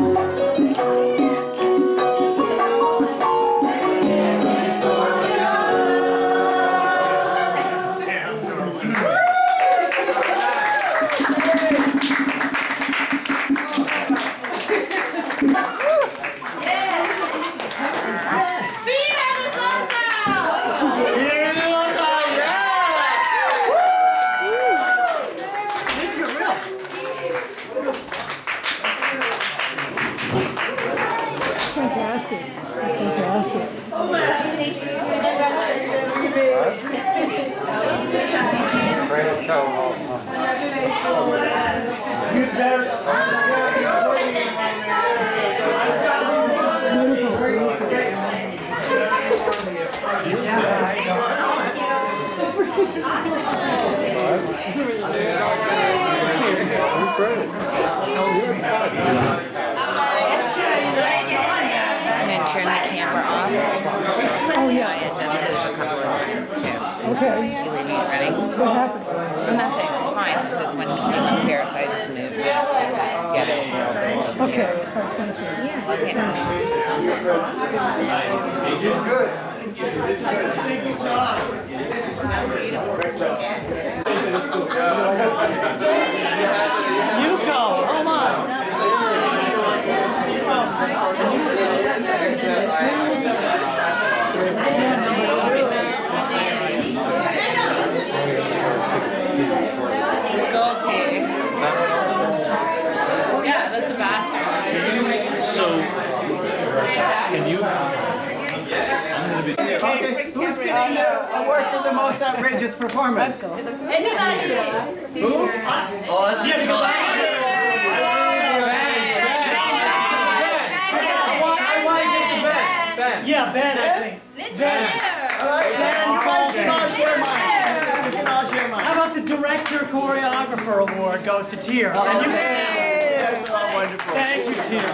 Fantastic. Fantastic. You'd better. And then turn the camera off. Oh, yeah. I adjusted it a couple of times too. Okay. You ready? What happened? Nothing. It's fine. It's just when he came up here, so I just moved it to get it. Okay. All right, thanks. You go. Hold on. Yeah, that's a bathroom. So, can you? Okay, who's getting the award for the most outrageous performance? Anybody? Who? Oh, that's Yeah, Ben, I think. Let's Ben. share. All right, Dan, you guys can all share mine. You can all share mine. How about the director choreographer award goes to Tier? And you That's all wonderful. Thank you, Tier.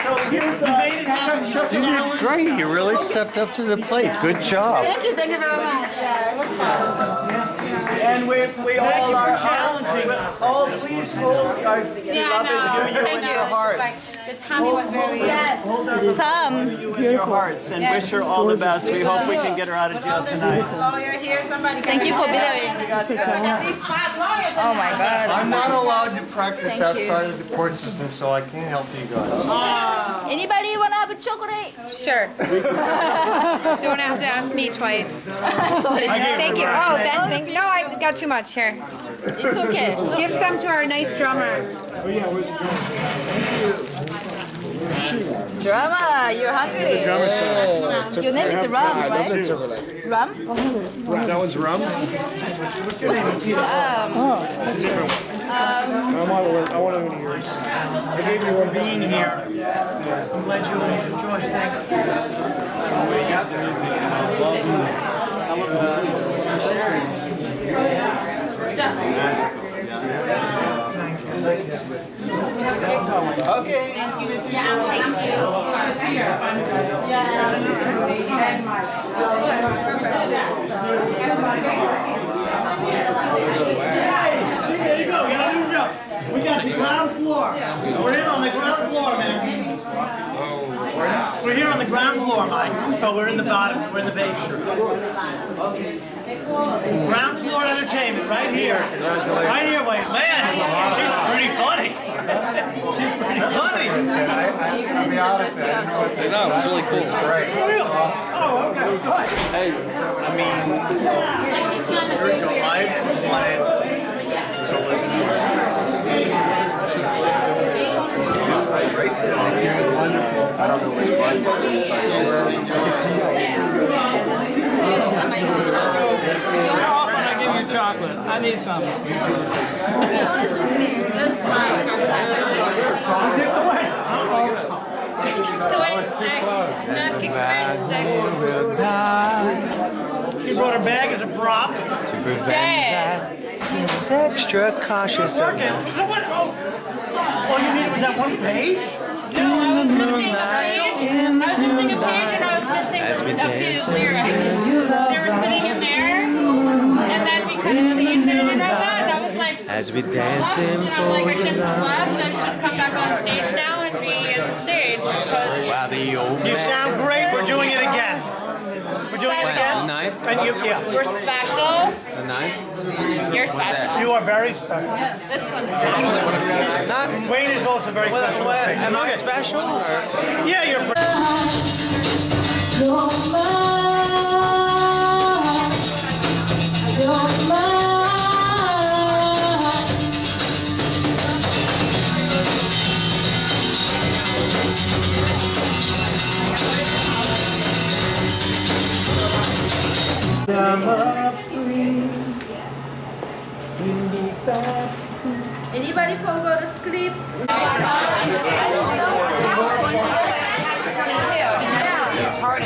So here's You made it happen. You did great. You really stepped up to the plate. Good job. Thank you very much. Yeah, it was fun. and we all are challenging. all please hold our beloved you in your hearts. The tummy was very... Yes. Some you in your hearts and wish her all the best. We hope we can get her out of jail tonight. Lawyer here, somebody... Thank you for being At least 5 lawyers. Oh my God. I'm not allowed to practice outside of the court system, so I can't help you guys. Anybody want to have a chocolate? Sure. Don't have to ask me twice. Sorry. Thank you. Oh, Ben, thank you. No, I got too much here. It's okay. Give some to our nice drummer. Drama, you're hungry. Your name is Rum, right? Rum? That one's rum? I want to hear yours. I gave you a being here. I'm glad you enjoyed. Thanks. Okay. There you go. We got a new job. We got the ground floor. We're here on the ground floor, man. We're here on the ground floor, Mike. Oh, we're in the bottom. We're in the basement. Ground floor entertainment, right here. Right here, wait, man. She's pretty funny. She's pretty funny. I'll be honest, I didn't know what they know. It was really cool. Great. Oh, okay. Good. Hey, I mean, you're the live plan to live. Great to see you. Wonderful. I don't know which one. How often I give you chocolate? I need some. Be honest with me. That's fine. You brought her bag as a prop. Dad. He's extra cautious. Working. What? Oh, all you needed was that one page? No, I was missing a page. I was missing a page and I was missing up to lyrics. They were sitting in there, and then we couldn't see and I was like, As we dance in I shouldn't have left. I should come back on stage now and be on stage. Wow, the old You sound great. We're doing it again. We're doing it again. knife? And you, yeah. We're special. The knife? You're special. You are very special. This one's special. Wayne is also very special. Am I special? Yeah, you're pretty. Anybody forgot a script? It's hard.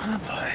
Oh boy.